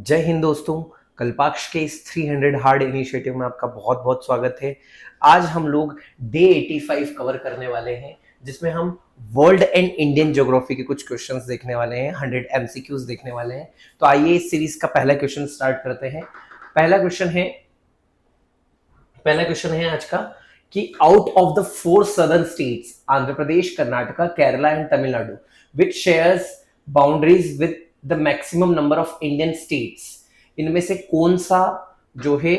जय हिंद दोस्तों। कल्पाक्ष के इस 300 हार्ड इनिशिएटिव में आपका बहुत बहुत स्वागत है। आज हम लोग डे 85 कवर करने वाले हैं, जिसमें हम वर्ल्ड एंड इंडियन ज्योग्राफी के कुछ क्वेश्चंस देखने वाले हैं, 100 एमसीक्यूज देखने वाले हैं। तो आइए इस सीरीज का पहला क्वेश्चन स्टार्ट करते हैं। पहला क्वेश्चन है आज का कि out of the 4 southern states Andhra Pradesh, Karnataka, Kerala and Tamil Nadu which shares boundaries with the maximum number of Indian states, इनमें से कौन सा जो है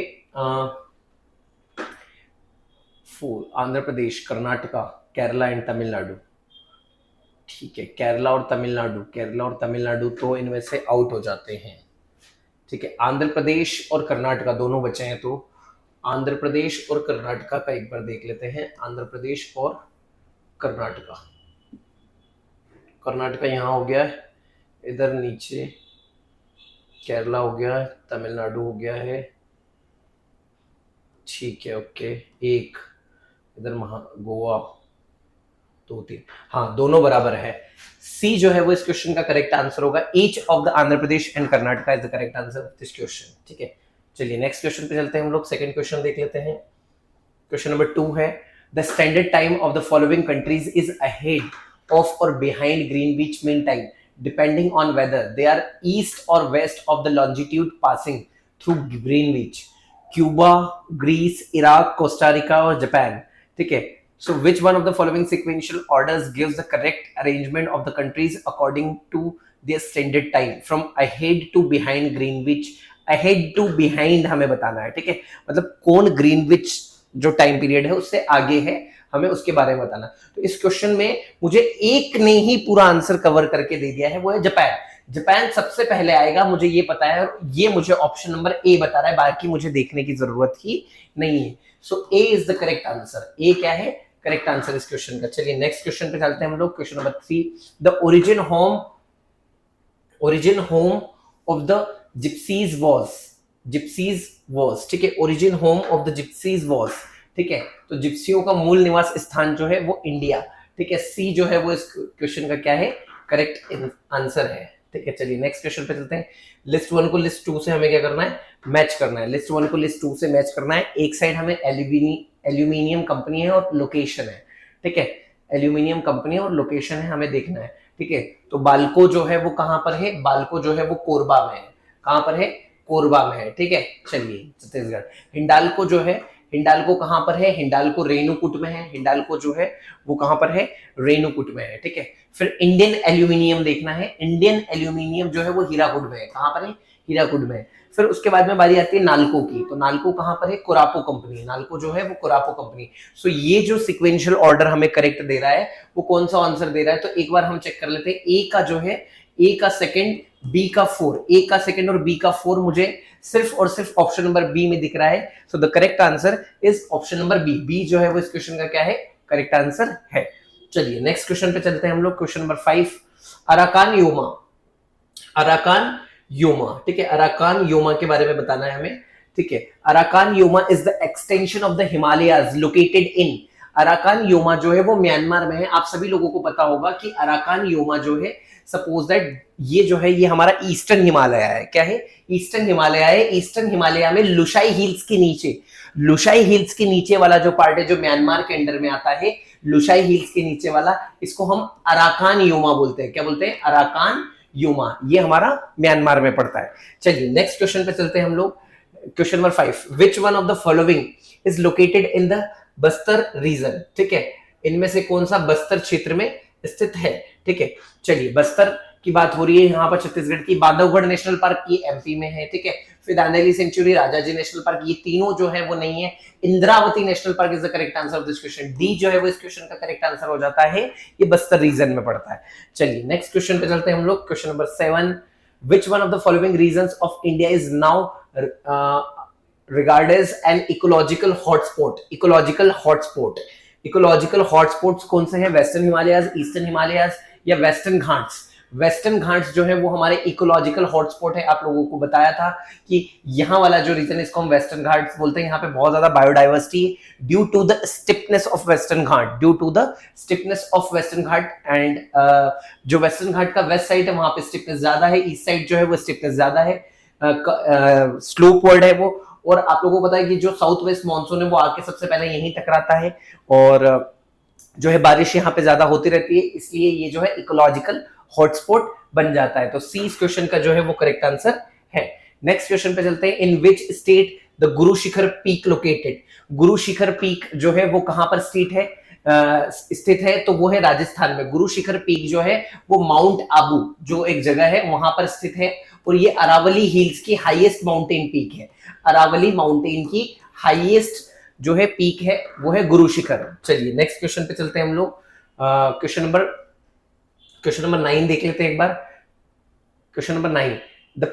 आंध्र प्रदेश, कर्नाटका, केरला एंड तमिलनाडु। ठीक है, केरला और तमिलनाडु तो इनमें से आउट हो जाते हैं। ठीक है, आंध्र प्रदेश और कर्नाटका दोनों बचे हैं, तो आंध्र प्रदेश और कर्नाटका का एक बार देख लेते हैं। आंध्र प्रदेश और कर्नाटका यहाँ हो गया है, इधर नीचे केरला हो गया है, तमिलनाडु हो गया है। ठीक है, ओके, एक इधर गोवा, 2 3, हाँ दोनों बराबर है। सी जो है वो इस क्वेश्चन का करेक्ट आंसर होगा। Each of the Andhra Pradesh and Karnataka is the correct answer of this question. ठीक है, चलिए नेक्स्ट क्वेश्चन पे चलते हैं हम लोग। सेकंड क्वेश्चन देख लेते हैं। क्वेश्चन नंबर 2 है the standard time of the following countries is ahead of और behind Greenwich mean time depending on whether they are east or west of the longitude passing through Greenwich. Cuba, Greece, Iraq, Costa Rica or Japan. ठीक है, so which one of the following sequential orders gives the correct arrangement of the countries according to their standard time from ahead to behind Greenwich? Ahead to behind हमें बताना है। ठीक है, मतलब कौन Greenwich जो टाइम पीरियड है उससे आगे है, हमें उसके बारे में बताना। तो इस क्वेश्चन में मुझे एक ने ही पूरा आंसर कवर करके दे दिया है, वो है जापान। जापान सबसे पहले आएगा, मुझे ये पता है, और ये मुझे ऑप्शन नंबर ए बता रहा है, बाकी मुझे देखने की जरूरत ही नहीं है। So A is the correct answer. ए क्या है? करेक्ट आंसर इस क्वेश्चन का। चलिए नेक्स्ट क्वेश्चन पे चलते हैं हम लोग। Question number 3, the origin home of the gypsies was. ठीक है, origin home of the gypsies was. ठीक है, तो जिप्सियों का मूल निवास स्थान जो है वो इंडिया। ठीक है, सी जो है वो इस क्वेश्चन का क्या है? करेक्ट आंसर है। ठीक है, चलिए नेक्स्ट क्वेश्चन पे चलते हैं। लिस्ट 1 को लिस्ट 2 से हमें क्या करना है? मैच करना है। लिस्ट 1 को लिस्ट 2 से मैच करना है। एक साइड हमें एल्यूमिनियम कंपनी है और लोकेशन है। ठीक है, एल्यूमिनियम कंपनी और लोकेशन है, हमें देखना है। ठीक है, तो बाल्को जो है वो कहां पर है? बाल्को जो है वो कोरबा में है। कहां पर है? कोरबा में है। ठीक है, चलिए छत्तीसगढ़। हिंडाल्को जो है, हिंडाल्को कहां पर है? हिंडाल्को रेणुकूट में है। हिंडाल्को जो है वो कहां पर है? रेणुकूट में है। ठीक है, फिर इंडियन एल्यूमिनियम देखना है। इंडियन एल्यूमिनियम जो है वो हीराकुड में है। कहां पर है? हीराकुड में है। फिर उसके बाद में बारी आती है नाल्को की, तो नाल्को कहां पर है? कोरापो कंपनी। नाल्को जो है वो कोरापो कंपनी। सो ये जो सिक्वेंशियल ऑर्डर हमें करेक्ट दे रहा है वो कौन सा आंसर दे रहा है? तो एक बार हम चेक कर लेते हैं। ए का जो है, ए का सेकंड, बी का 4। ए का सेकंड और बी का 4 मुझे सिर्फ और सिर्फ ऑप्शन नंबर बी में दिख रहा है। So the correct answer is option number B. B जो है वो इस क्वेश्चन का क्या है? करेक्ट आंसर है। चलिए नेक्स्ट क्वेश्चन पे चलते हैं हम लोग। Question number 5, Arakan Yoma. ठीक है, अराकान योमा के बारे में बताना है हमें। ठीक है, Arakan Yoma is the extension of the Himalayas located in. Arakan Yoma जो है वो म्यांमार में है। आप सभी लोगों को पता होगा कि अराकान योमा जो है, सपोज दैट ये जो है ये हमारा ईस्टर्न हिमालय है। क्या है? ईस्टर्न हिमालय है। ईस्टर्न हिमालय में लुशाई हिल्स के नीचे वाला जो पार्ट है जो म्यांमार के अंडर में आता है, लुशाई हिल्स के नीचे वाला, इसको हम अराकान योमा बोलते हैं। क्या बोलते हैं? Arakan Yoma. ये हमारा म्यांमार में पड़ता है। चलिए नेक्स्ट क्वेश्चन पे चलते हैं हम लोग। Question number 5, which one of the following is located in the Bastar region. ठीक है, इनमें से कौन सा बस्तर क्षेत्र में स्थित है? ठीक है, चलिए बस्तर की बात हो रही है यहाँ पर छत्तीसगढ़ की। बांधवगढ़ नेशनल पार्क ये एमपी में है। ठीक है, फिर Dandeli sanctuary, Rajaji national park, ये तीनों जो है वो नहीं है। Indravati national park is the correct answer of this question. D जो है वो इस क्वेश्चन का करेक्ट आंसर हो जाता है, ये बस्तर रीजन में पड़ता है। चलिए नेक्स्ट क्वेश्चन पे चलते हैं हम लोग। Question number 7, which one of the following regions of India is now regarded as an ecological hotspot कौन से हैं? वेस्टर्न हिमालयाज, ईस्टर्न हिमालयाज या वेस्टर्न घाट्स। वेस्टर्न घाट्स जो है वो हमारे इकोलॉजिकल हॉटस्पॉट है। आप लोगों को बताया था कि यहाँ वाला जो रीजन है इसको हम वेस्टर्न घाट्स बोलते हैं। यहाँ पे बहुत ज्यादा biodiversity due to the stiffness of western Ghat and जो वेस्टर्न घाट का वेस्ट साइड है वहां पे स्टिफनेस ज्यादा है, ईस्ट साइड जो है वो स्टिफनेस ज्यादा है। स्लोप वर्ड है वो, और आप लोगों को पता है कि जो साउथ वेस्ट मानसून है वो आके सबसे पहले यहीं टकराता है, और जो है बारिश यहाँ पे ज्यादा होती रहती है, इसलिए ये जो है इकोलॉजिकल हॉटस्पॉट बन जाता है। तो सी इस क्वेश्चन का जो है वो करेक्ट आंसर है। नेक्स्ट क्वेश्चन पे चलते हैं। इन which state the Guru Shikhar peak located? Guru Shikhar peak जो है वो कहां पर स्थित है? तो वो है राजस्थान में। गुरु शिखर पीक जो है वो माउंट आबू जो एक जगह है वहां पर स्थित है, और ये अरावली हिल्स की हाईएस्ट माउंटेन पीक है। अरावली माउंटेन की हाईएस्ट जो है पीक है वो है गुरु शिखर। चलिए नेक्स्ट क्वेश्चन पे चलते हैं हम लोग। क्वेश्चन नंबर 9 देख लेते हैं एक बार। क्वेश्चन नंबर 9, द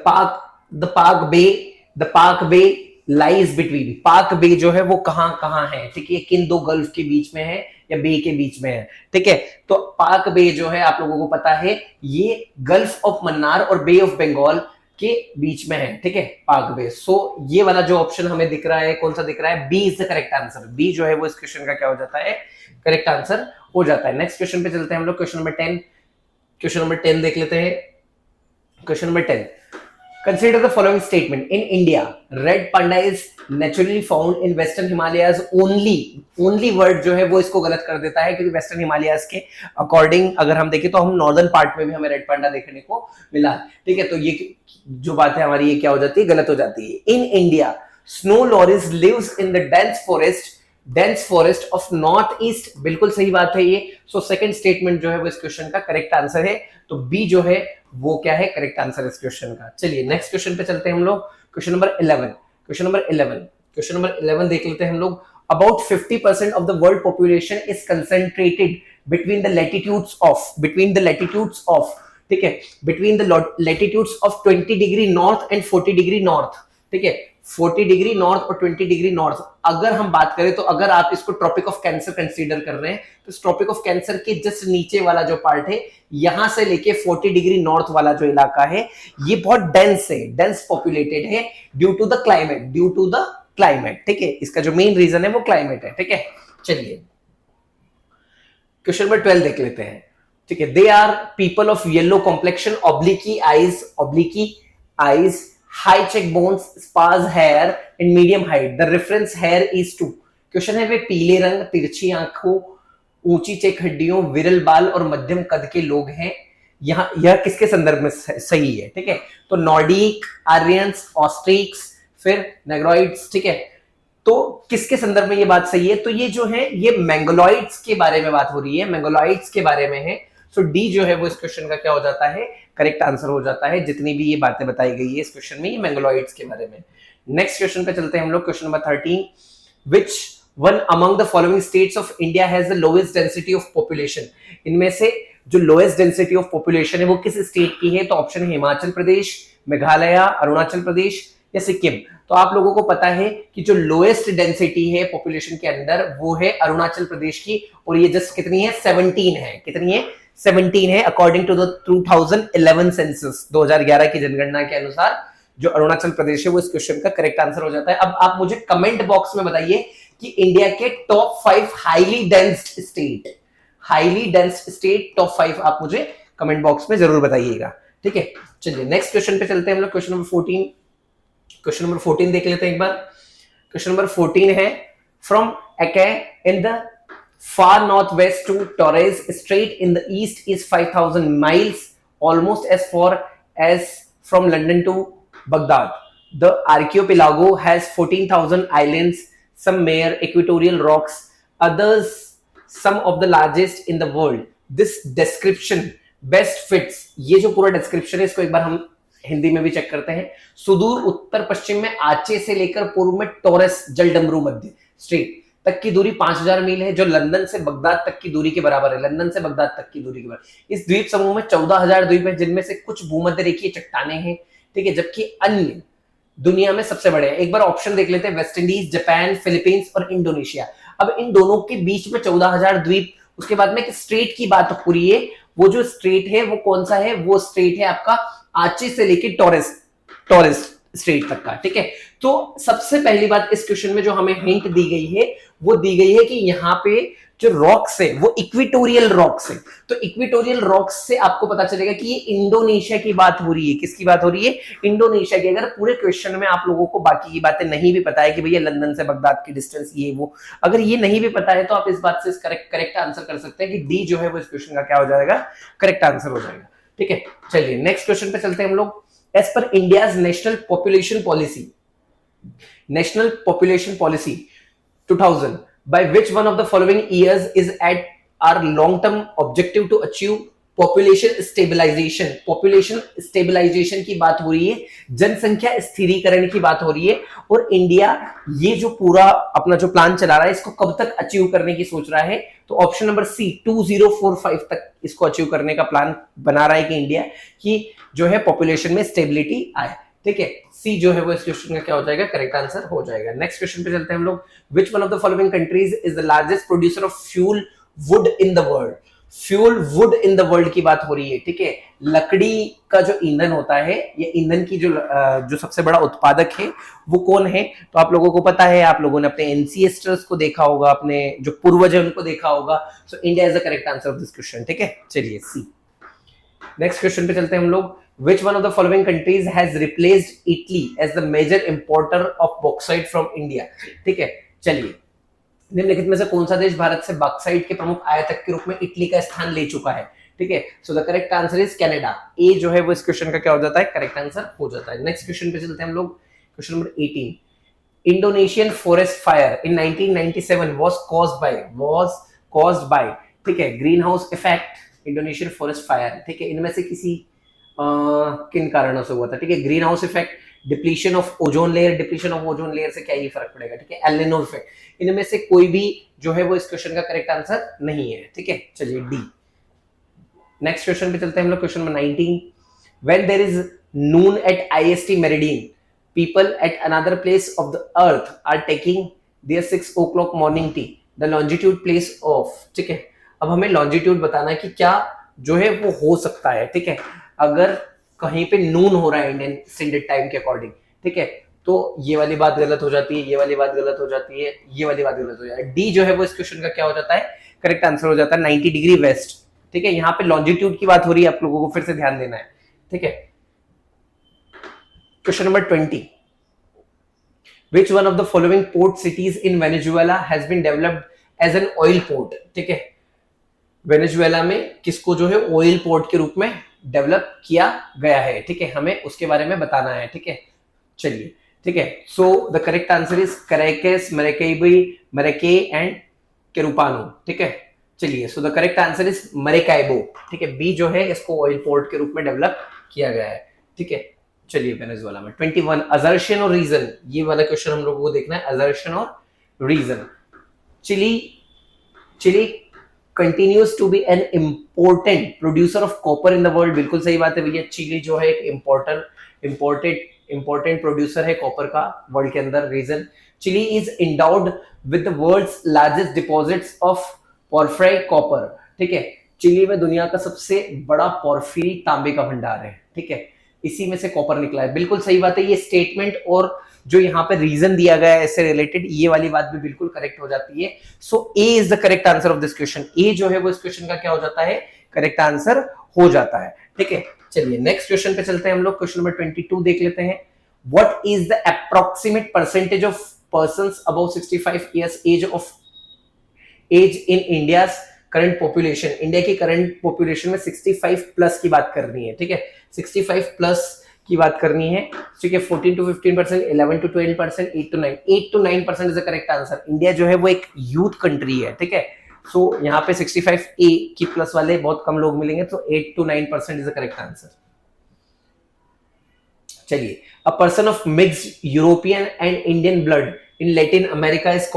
पाक बे लाइज बिटवीन। पाक बे जो है वो कहां है? ठीक है, किन दो गल्फ के बीच में है या बे के बीच में है? ठीक है, तो पाक बे जो है आप लोगों को पता है ये गल्फ ऑफ मन्नार और बे ऑफ बंगाल के बीच में है। ठीक है, पाक बे। सो ये वाला जो ऑप्शन हमें दिख रहा है, कौन सा दिख रहा है? B is the correct answer. B जो है वो इस क्वेश्चन का क्या हो जाता है? करेक्ट आंसर हो जाता है। नेक्स्ट क्वेश्चन पे चलते हैं हम लोग। क्वेश्चन नंबर 10 देख लेते हैं। Question number 10, consider the following statement. In India, red panda is naturally found in western Himalayas only word जो है वो इसको गलत कर देता है, क्योंकि वेस्टर्न हिमालयाज के अकॉर्डिंग अगर हम देखें तो हम नॉर्दर्न पार्ट में भी हमें रेड पांडा देखने को मिला। ठीक है, तो ये जो बात है हमारी ये क्या हो जाती है? गलत हो जाती है। In India slow loris lives in the dense forest of north east. बिल्कुल सही बात है ये। सो सेकंड स्टेटमेंट जो है वो इस क्वेश्चन का करेक्ट आंसर है। तो बी जो है वो क्या है? करेक्ट आंसर इस क्वेश्चन का। चलिए नेक्स्ट क्वेश्चन पे चलते हैं हम लोग। क्वेश्चन नंबर 11 देख लेते हैं हम लोग। About 50% of the world population is concentrated between the latitudes of ठीक है, between the latitudes of 20 degree north and 40 degree north. ठीक है, 40 डिग्री नॉर्थ और 20 डिग्री नॉर्थ अगर हम बात करें तो अगर आप इसको ट्रॉपिक ऑफ कैंसर कंसीडर कर रहे हैं तो ट्रॉपिक ऑफ कैंसर के जस्ट नीचे वाला जो पार्ट है, यहां से लेके 40 डिग्री नॉर्थ वाला जो इलाका है ये बहुत डेंस पॉपुलेटेड है ड्यू टू द क्लाइमेट। ठीक है, इसका जो मेन रीजन है वो क्लाइमेट है। ठीक है, चलिए क्वेश्चन नंबर 12 देख लेते हैं। ठीक है, they are people of yellow complexion, oblique eyes, high cheekbones, sparse hair and medium height. The reference hair is to। Question है वे पीले रंग, तिरछी आंखों, ऊंची चेक हड्डियों, विरल बाल और मध्यम कद के लोग हैं। यह किसके संदर्भ में सही है? ठीक है, तो नॉर्डिक, आर्यंस, ऑस्ट्रिक्स, फिर नेग्रोइड्स। ठीक है, तो किसके संदर्भ में ये बात सही है? तो ये जो है ये मंगोलॉइड्स के बारे में बात हो रही है, मंगोलॉइड्स के बारे में है। सो डी जो है वो इस क्वेश्चन का क्या हो जाता है? करेक्ट आंसर हो जाता है। जितनी भी ये बातें बताई गई है इस क्वेश्चन में ये मंगोलॉइड्स के बारे में। नेक्स्ट क्वेश्चन पे चलते हैं हम लोग। Question number 13, which one among the following states of India has the lowest density of population? इनमें से जो लोएस्ट डेंसिटी ऑफ पॉपुलेशन है वो किस स्टेट की है? तो ऑप्शन है हिमाचल प्रदेश, मेघालय, अरुणाचल प्रदेश या सिक्किम। तो आप लोगों को पता है कि जो लोएस्ट डेंसिटी है पॉपुलेशन के अंदर वो है अरुणाचल प्रदेश की, और ये जस्ट कितनी है? 17 है। कितनी है? 17 है अकॉर्डिंग टू द 2011 सेंसस। 2011 की जनगणना के अनुसार जो अरुणाचल प्रदेश है वो इस क्वेश्चन का करेक्ट आंसर हो जाता है। अब आप मुझे कमेंट बॉक्स में बताइए कि इंडिया के top 5 highly dense state top 5 आप मुझे कमेंट बॉक्स में जरूर बताइएगा। ठीक है, चलिए नेक्स्ट क्वेश्चन पे चलते हैं हम लोग। क्वेश्चन नंबर 14 देख लेते हैं एक बार। क्वेश्चन नंबर 14 है, from AK in the far northwest to Torres Strait in the east is 5,000 miles, almost as far as from London to Baghdad. The archipelago has 14,000 islands, some mere equatorial rocks, others some of the largest in the world. This description best fits। ये जो पूरा description है इसको एक बार हम हिंदी में भी check करते हैं। सुदूर उत्तर पश्चिम में आचे से लेकर पूर्व में टॉरस जलडमरू मध्य स्ट्रेट तक की दूरी 5000 मील है, जो लंदन से बगदाद तक की दूरी के बराबर है। लंदन से बगदाद तक की दूरी के बराबर। इस द्वीप समूह में 14,000 द्वीप हैं, जिनमें से कुछ भूमध्य रेखीय चट्टानें हैं। ठीक है, जबकि अन्य दुनिया में सबसे बड़े हैं। एक बार ऑप्शन देख लेते हैं, वेस्ट इंडीज, जापान, फिलीपींस और इंडोनेशिया। अब इन दोनों के बीच में 14,000 द्वीप, उसके बाद में एक स्ट्रेट की बात हो रही है। वो जो स्ट्रेट है वो कौन सा है? वो स्ट्रेट है आपका आचे से लेके टॉरस स्ट्रेट तक का, ठीक है। तो सबसे पहली बात इस क्वेश्चन में जो हमें हिंट दी गई है वो दी गई है कि यहाँ पे जो रॉक्स है वो इक्वेटोरियल रॉक्स है। तो इक्वेटोरियल रॉक्स से आपको पता चलेगा कि ये इंडोनेशिया की बात हो रही है। किसकी बात हो रही है? इंडोनेशिया की। अगर पूरे क्वेश्चन में आप लोगों को बाकी की बातें नहीं भी पता है कि भैया लंदन से बगदाद की डिस्टेंस ये वो, अगर ये नहीं भी पता है तो आप इस बात से करेक्ट आंसर कर सकते हैं कि डी जो है वो इस क्वेश्चन का क्या हो जाएगा, करेक्ट आंसर हो जाएगा, ठीक है। चलिए नेक्स्ट क्वेश्चन पे चलते हैं हम लोग। As per India's national population policy, national population policy 2000, by which one of the following years is at our long term objective to achieve population stabilization? population stabilization की बात हो रही है, जनसंख्या स्थिरीकरण की बात हो रही है, और इंडिया ये जो पूरा अपना जो प्लान चला रहा है इसको कब तक अचीव करने की सोच रहा है? तो ऑप्शन नंबर सी 2045 तक इसको अचीव करने का प्लान बना रहा है कि इंडिया की जो है पॉपुलेशन में स्टेबिलिटी आए, ठीक है। सी जो है वो इस क्वेश्चन का क्या हो जाएगा, करेक्ट आंसर हो जाएगा। नेक्स्ट क्वेश्चन पे चलते हैं हम लोग। विच one of the following countries is the largest producer of fuel would in the world? Fuel would in the world की बात हो रही है, ठीक है। लकड़ी का जो ईंधन होता है, ये ईंधन की जो सबसे बड़ा उत्पादक है वो कौन है? तो आप लोगों को पता है, आप लोगों ने अपने एंसेस्टर्स को देखा होगा, अपने जो पूर्वज है उनको देखा होगा। So India is the correct answer of this question, ठीक है। चलिए सी। नेक्स्ट क्वेश्चन पे चलते हैं हम लोग। Which one of the following countries has replaced Italy as the major importer of bauxite from India? ठीक है, चलिए निम्नलिखित में से कौन सा देश भारत से बॉक्साइट के प्रमुख आयातक के रूप में इटली का स्थान ले चुका है? ठीक है, so the correct answer is Canada. A जो है वो इस क्वेश्चन का क्या हो जाता है, करेक्ट आंसर हो जाता है। नेक्स्ट क्वेश्चन पे चलते हैं हम लोग, question number 18। Indonesian forest fire in 1997 was caused by, ठीक है, green house effect, Indonesian forest fire, ठीक है, इनमें से किसी किन कारणों से हुआ था? ठीक है, green house effect, depletion of ozone layer, depletion of ozone layer से क्या ही फर्क पड़ेगा, ठीक है, एल निनो इफेक्ट, इनमें से कोई भी जो है वो इस क्वेश्चन का करेक्ट आंसर नहीं है, ठीक है। चलिए डी। नेक्स्ट क्वेश्चन पे चलते हैं हम लोग, question number 19। When there is noon at IST meridian, people at another place of the earth are taking their 6 o'clock morning tea, the longitude place of, ठीक है। अब हमें लॉन्जिट्यूड बताना है कि क्या जो है वो हो सकता है, ठीक है। अगर कहीं पे नून हो रहा है इंडियन स्टैंडर्ड टाइम के अकॉर्डिंग, ठीक है, तो ये वाली बात गलत हो जाती है, ये वाली बात गलत हो जाती है, ये वाली बात गलत हो जाती है। डी जो है वो इस क्वेश्चन का क्या हो जाता है, करेक्ट आंसर हो जाता है 90 डिग्री वेस्ट, ठीक है। यहाँ पे लॉन्जिट्यूड की बात हो रही है, आप लोगों को फिर से ध्यान देना है, ठीक है। Question number 20। Which one of the following port cities in Venezuela has been developed as an oil port? ठीक है, वेनेजुएला में किसको जो है ऑयल पोर्ट के रूप में डेवलप किया गया है, ठीक है, हमें उसके बारे में बताना है, ठीक है। चलिए, ठीक है, so the correct answer is Caracas, Maracay and Carupano, ठीक है। चलिए, so the correct answer is Maracaibo, ठीक है। बी जो है इसको ऑयल पोर्ट के रूप में डेवलप किया गया है, ठीक है। चलिए वेनेजुएला में 21। असर्शन और रीजन, ये वाला क्वेश्चन हम लोगों को देखना है, असर्शन और reason. Chile continues to be an important producer of copper in the world, बिल्कुल सही बात है भैया। चिली जो है एक important producer है कॉपर का वर्ल्ड के अंदर। Reason, Chile is endowed with the world's largest deposits of porphyry copper, ठीक है। चिली में दुनिया का सबसे बड़ा पोर्फिरी तांबे का भंडार है, ठीक है, इसी में से कॉपर निकला है। बिल्कुल सही बात है, ये स्टेटमेंट और जो यहाँ पे रीजन दिया गया है इससे रिलेटेड, ये वाली बात भी बिल्कुल करेक्ट हो जाती है। So A is the correct answer of this question. A जो है वो इस क्वेश्चन का क्या हो जाता है, करेक्ट आंसर हो जाता है, ठीक है। चलिए नेक्स्ट क्वेश्चन पे चलते हैं हम लोग, क्वेश्चन नंबर 22 देख लेते हैं। What is the approximate percentage of persons above 65 years age in India's current population? India की करंट पॉपुलेशन में 65 प्लस की बात करनी है, ठीक है, 65 प्लस की बात करनी है, ठीक है। 14 to 15%, 11 to 12%, 8 to 9% is the correct answer. India जो है वो एक यूथ कंट्री है, ठीक है। सो यहाँ पे 65 ए की प्लस वाले बहुत कम लोग मिलेंगे, तो 8 to 9% is the correct answer. चलिए, a person of mixed European and Indian blood in Latin America is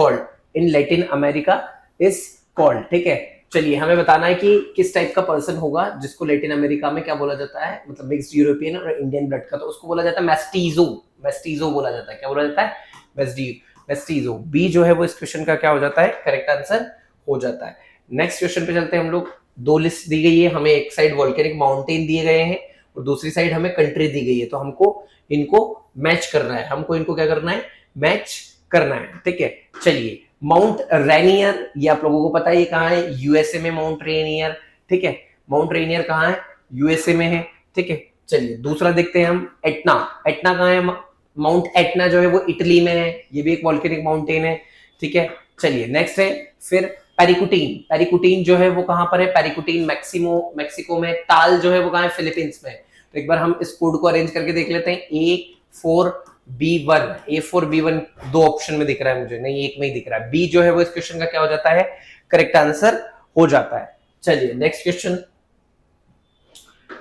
called, ठीक है। चलिए, हमें बताना है कि किस टाइप का पर्सन होगा जिसको लैटिन अमेरिका में क्या बोला जाता है, मतलब मिक्स्ड यूरोपियन और इंडियन ब्लड का, तो उसको बोला जाता है मेस्टीजो बोला जाता है। क्या बोला जाता है, मेस्टीजो। बी जो है वो इस क्वेश्चन का क्या हो जाता है, करेक्ट आंसर हो जाता है। नेक्स्ट क्वेश्चन पे चलते हैं हम लोग। दो लिस्ट दी गई है हमें, एक साइड वोल्केनिक माउंटेन दिए गए हैं और दूसरी साइड हमें कंट्री दी गई है, तो हमको इनको मैच करना है, हमको इनको क्या करना है, मैच करना है, ठीक है। चलिए माउंट रेनियर, ये आप लोगों को पता है ये कहाँ है, यूएसए में माउंट रेनियर, ठीक है। माउंट रेनियर कहाँ है, यूएसए में है, ठीक है। चलिए दूसरा देखते हैं हम, एटना। एटना कहाँ है, माउंट एटना जो है वो इटली में है, ये भी एक वॉल्केनिक माउंटेन है, ठीक है। चलिए नेक्स्ट है फिर पेरिकुटीन। पेरिकुटीन जो है वो कहां पर है, पेरिकुटीन मैक्सिको में। ताल जो है वो कहां है, फिलीपींस में। तो एक बार हम इस कोड को अरेंज करके देख लेते हैं। A4B1, A4B1 दो ऑप्शन में दिख रहा है मुझे, नहीं एक में ही दिख रहा है। बी जो है वो इस क्वेश्चन का क्या हो जाता है, करेक्ट आंसर हो जाता है। चलिए next question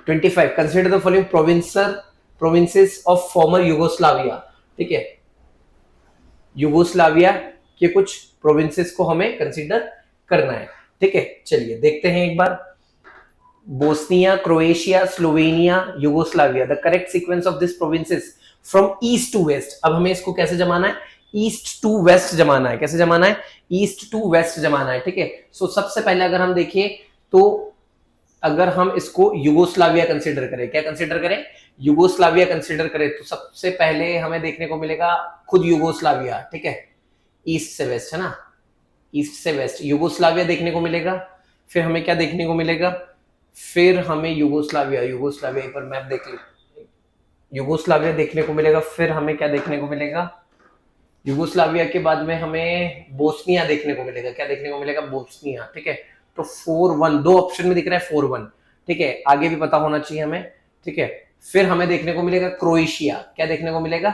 25, consider the following provinces of former Yugoslavia, ठीक है। यूगोस्लाविया के कुछ प्रोविंसेस को हमें कंसीडर करना है, ठीक है। चलिए देखते हैं एक बार, Bosnia, Croatia, Slovenia, Yugoslavia. The correct sequence of this provinces from east to west. अब हमें इसको कैसे जमाना है, ईस्ट टू वेस्ट जमाना है। कैसे जमाना है, ईस्ट टू वेस्ट जमाना है, ठीक है। सो सबसे पहले अगर हम देखें तो अगर हम इसको यूगोस्लाविया कंसीडर करें, क्या कंसीडर करें, यूगोस्लाविया कंसीडर करें, तो सबसे पहले हमें देखने को मिलेगा खुद यूगोस्लाविया, ठीक है। ईस्ट से वेस्ट है ना, ईस्ट से वेस्ट यूगोस्लाविया देखने को मिलेगा। फिर हमें क्या देखने को मिलेगा, फिर हमें यूगोस्लाविया पर मैप देख ले, यूगोस्लाविया देखने को मिलेगा। फिर हमें क्या देखने को मिलेगा, यूगोस्लाविया के बाद में हमें बोस्निया देखने को मिलेगा। क्या देखने को मिलेगा, बोस्निया, ठीक है। तो 4-1 दो ऑप्शन में दिख रहा है, 4-1, ठीक है। आगे भी पता होना चाहिए हमें, ठीक है। फिर हमें देखने को मिलेगा क्रोएशिया। क्या देखने को मिलेगा,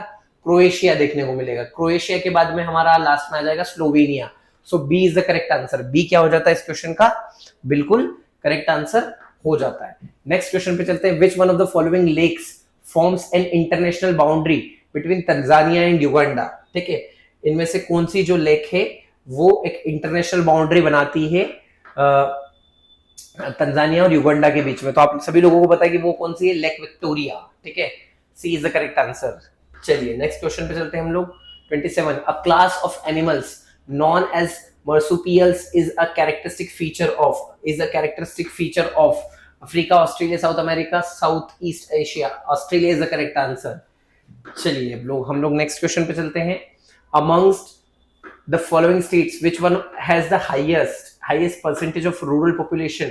क्रोएशिया देखने को मिलेगा। क्रोएशिया के बाद में हमारा लास्ट में आ जाएगा Slovenia. So B is the correct answer. B क्या हो जाता है इस क्वेश्चन का, बिल्कुल करेक्ट आंसर हो जाता है। नेक्स्ट क्वेश्चन पे चलते हैं। Which one of the following lakes forms an international boundary between Tanzania and Uganda, ठीक है। इनमें से कौन सी जो लेक है वो एक इंटरनेशनल बाउंड्री बनाती है तंजानिया और युगांडा के बीच में। तो आप सभी लोगों को पता है कि वो कौन सी है, लेक विक्टोरिया, ठीक है। C is the correct answer. चलिए नेक्स्ट क्वेश्चन पे चलते हैं हम लोग। 27, a class of animals known as marsupials is a characteristic feature of Africa, Australia, South America, Southeast Asia. Australia is the correct answer. चलिए हम लोग नेक्स्ट क्वेश्चन पे चलते हैं। Amongst the following states, which one has the highest percentage of rural population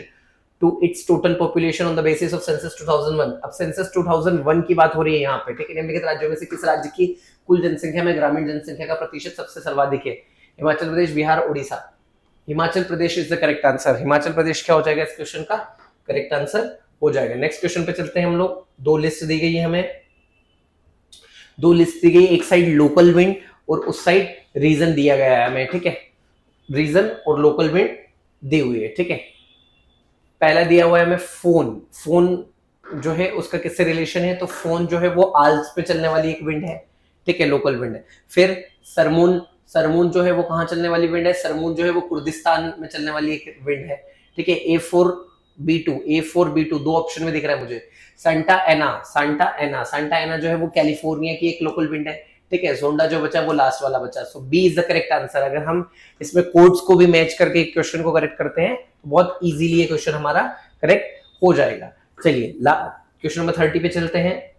to its total population on the basis of census 2001? अब census 2001 की बात हो रही है यहाँ पे, ठीक है। निम्नलिखित राज्यों में से किस राज्य की कुल जनसंख्या में ग्रामीण जनसंख्या का प्रतिशत सबसे सर्वाधिक है? Himachal Pradesh, Bihar, Orissa. Himachal Pradesh is the correct answer. Himachal Pradesh क्या हो जाएगा इस क्वेश्चन का, करेक्ट आंसर हो जाएगा। नेक्स्ट क्वेश्चन पे चलते हैं हम लोग। दो लिस्ट दी गई है हमें, दो लिस्ट दी गई, एक साइड लोकल विंड और उस साइड रीजन दिया गया है हमें, ठीक है। रीजन और लोकल विंड दी हुई है, ठीक है। पहला दिया हुआ है हमें फोन जो है उसका किससे रिलेशन है, तो फोन जो है वो आल्प्स पे चलने वाली एक विंड है, ठीक है, लोकल विंड है। फिर सरमून जो है वो कहाँ चलने वाली विंड है, सरमून जो है वो कुर्दिस्तान में चलने वाली एक विंड है, ठीक है। A4B2 दो ऑप्शन में दिख रहा है मुझे। सांता एना जो है वो कैलिफोर्निया की एक लोकल विंड है, ठीक है। जोंडा जो बचा वो लास्ट वाला बचा। So B is the correct answer. अगर हम इसमें कोड्स को भी मैच करके क्वेश्चन को करेक्ट करते हैं तो बहुत इजीली ये क्वेश्चन हमारा करेक्ट हो जाएगा। चलिए क्वेश्चन नंबर 30 पे चलते हैं।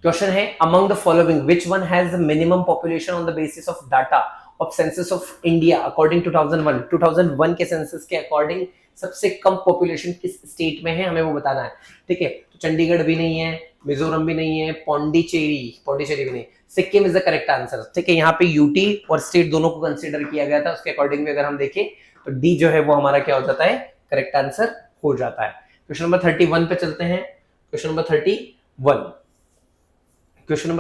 क्वेश्चन है, among the following which one has the minimum population on the basis of data of census of India according 2001 के सेंसस के अकॉर्डिंग सबसे कम पॉपुलेशन किस स्टेट में है, हमें वो बताना है, ठीक है। तो चंडीगढ़ भी नहीं है, मिजोरम भी नहीं है, पौंडीचेरी भी नहीं, Sikkim is the correct answer, ठीक है। यहाँ पे यूटी और स्टेट दोनों को कंसीडर किया गया था, उसके अकॉर्डिंग भी अगर हम देखें तो डी जो है वो हमारा क्या हो जाता है, करेक्ट आंसर हो जाता है। क्वेश्चन नंबर 31 पे चलते हैं। क्वेश्चन नंबर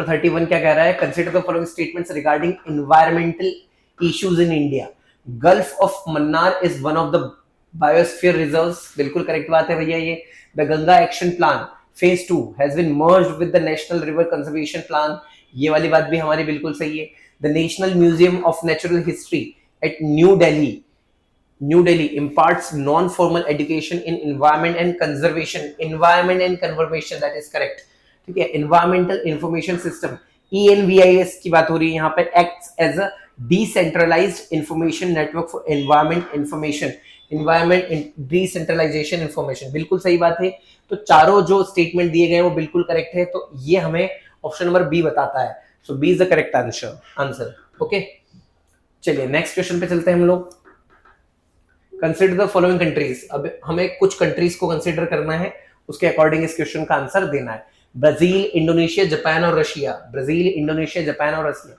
31 क्या कह रहा है, consider the following statements regarding environmental issues in India. Gulf of Mannar is one of the biosphere reserves, बिल्कुल करेक्ट बात है भैया ये। The Ganga action plan phase 2 has been merged with the national river conservation plan, ये वाली बात भी हमारी बिल्कुल सही है। The national museum of natural history at new Delhi imparts non-formal education in environment and conservation, that is correct, ठीक है। environmental information system ENVIS की बात हो रही है यहाँ पे, acts as a decentralized information network for decentralization information, बिल्कुल सही बात है। तो चारों जो स्टेटमेंट दिए गए वो बिल्कुल करेक्ट है, तो ये हमें ऑप्शन नंबर बी बताता है। So B is the correct answer. Okay, चलिए नेक्स्ट क्वेश्चन पे चलते हैं हम लोग। Consider the following countries. अब हमें कुछ कंट्रीज को कंसिडर करना है, उसके अकॉर्डिंग इस क्वेश्चन का आंसर देना है। ब्राजील, इंडोनेशिया, जापान और रशिया। ब्राजील, इंडोनेशिया, जापान और Russia.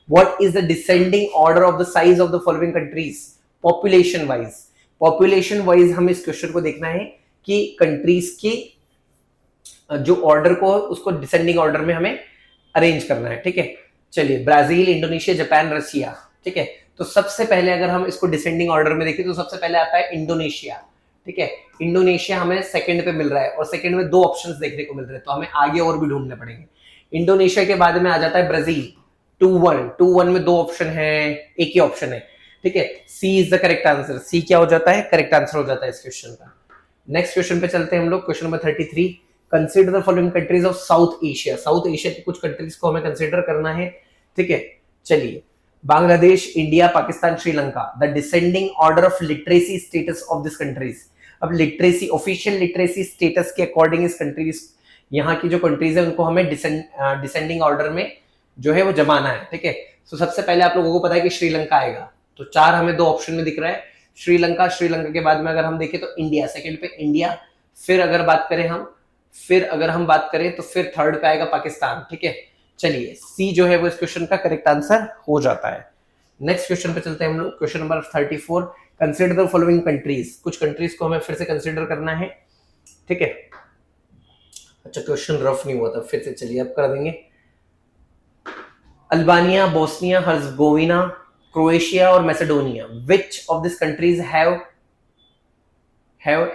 What is the descending order of the size of the following countries population wise. Population wise हमें इस क्वेश्चन को देखना है कि कंट्रीज की जो ऑर्डर को उसको डिसेंडिंग ऑर्डर में हमें अरेंज करना है। ठीक है, चलिए ब्राजील, इंडोनेशिया, जापान, रशिया। ठीक है, तो सबसे पहले अगर हम इसको डिसेंडिंग ऑर्डर में देखें तो सबसे पहले आता है इंडोनेशिया। ठीक है, इंडोनेशिया हमें सेकंड पे मिल रहा है और सेकंड में दो ऑप्शंस देखने को मिल रहे हैं, तो हमें आगे और भी ढूंढने पड़ेंगे। इंडोनेशिया के बाद में आ जाता है ब्राजील 2-1 में दो ऑप्शन है, एक ही ऑप्शन है। ठीक है, C is the correct answer. सी क्या हो जाता है, करेक्ट आंसर हो जाता है इस क्वेश्चन का। नेक्स्ट क्वेश्चन पे चलते हैं हम लोग, question number 33। Consider the following countries of south Asia. South Asia की कुछ कंट्रीज को हमें कंसिडर करना है। ठीक है, चलिए Bangladesh, India, Pakistan, Sri Lanka. The descending order of literacy status of this countries. अब लिटरेसी, ऑफिशियल लिटरेसी स्टेटस के अकॉर्डिंग इस कंट्रीज, यहाँ की जो कंट्रीज है उनको हमें डिसेंडिंग ऑर्डर में जो है वो जमाना है। ठीक है, तो सबसे पहले आप लोगों को पता है कि श्रीलंका आएगा, तो 4 हमें 2 ऑप्शन में दिख रहा है। श्रीलंका, श्रीलंका के बाद में अगर हम देखें तो इंडिया, सेकंड पे इंडिया, फिर अगर बात करें तो फिर थर्ड पे आएगा पाकिस्तान। ठीक है, चलिए सी जो है वो इस क्वेश्चन का करेक्ट आंसर हो जाता है। नेक्स्ट क्वेश्चन पे चलते हैं हम लोग, question number 34। Consider the following countries. कुछ कंट्रीज को हमें फिर से कंसिडर करना है। ठीक है, अच्छा क्वेश्चन रफ नहीं हुआ था, फिर से चलिए अब कर देंगे। अल्बानिया, बोस्निया हर्जगोविना, क्रोएशिया और Macedonia. Which of this countries have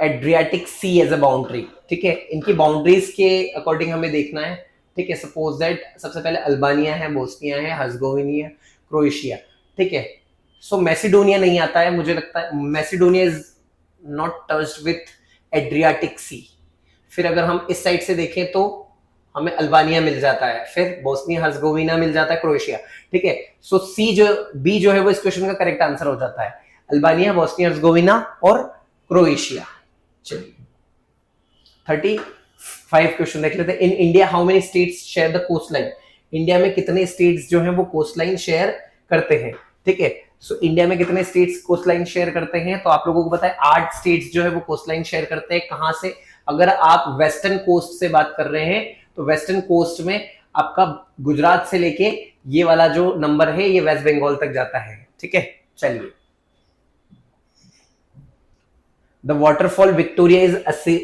Adriatic sea as a boundary. ठीक है, इनकी बाउंड्रीज के अकॉर्डिंग हमें देखना है। ठीक है, सपोज दैट सबसे पहले अल्बानिया है, बोस्निया है, हर्जगोविना, क्रोएशिया। ठीक है, सो मैसेडोनिया नहीं आता है, मुझे लगता है Macedonia is not touched with Adriatic Sea. फिर अगर हम इस साइड से देखें तो हमें अल्बानिया मिल जाता है, फिर बोस्निया हर्जगोविना मिल जाता है, क्रोएशिया। ठीक है, सो बी जो है वो इस क्वेश्चन का करेक्ट आंसर हो जाता है। अल्बानिया, बोस्निया हर्जगोविना और क्रोएशिया। चलिए 35 क्वेश्चन देख लेते हैं। In India how many states share the coast line. India में कितने स्टेट्स जो हैं वो कोस्ट लाइन शेयर करते हैं। ठीक है, सो इंडिया में कितने स्टेट्स कोस्ट लाइन शेयर करते हैं, तो आप लोगों को पता है 8 स्टेट्स जो है वो कोस्ट लाइन शेयर करते हैं। कहां से, अगर आप वेस्टर्न कोस्ट से बात कर रहे हैं तो वेस्टर्न कोस्ट में आपका गुजरात से लेके ये वाला जो नंबर है ये वेस्ट बंगाल तक जाता है। ठीक है, चलिए the waterfall Victoria is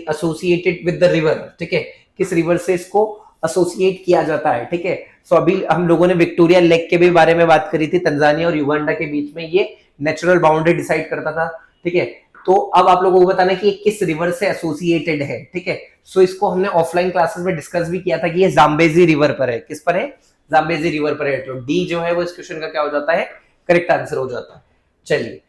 associated with the river. ठीक है, किस रिवर से इसको एसोसिएट किया जाता है। ठीक है, सो अभी हम लोगों ने विक्टोरिया लेक के भी बारे में बात करी थी, तंजानिया और युगांडा के बीच में ये नेचुरल बाउंड्री डिसाइड करता था। ठीक है, तो अब आप लोगों को बताना कि ये किस रिवर से एसोसिएटेड है। ठीक है, सो इसको हमने ऑफलाइन क्लासेस में डिस्कस भी किया था कि ये जाम्बेजी रिवर पर है। किस पर है, जाम्बेजी रिवर पर है। तो डी जो है वो इस क्वेश्चन का क्या हो जाता है, करेक्ट आंसर हो जाता है। चलिए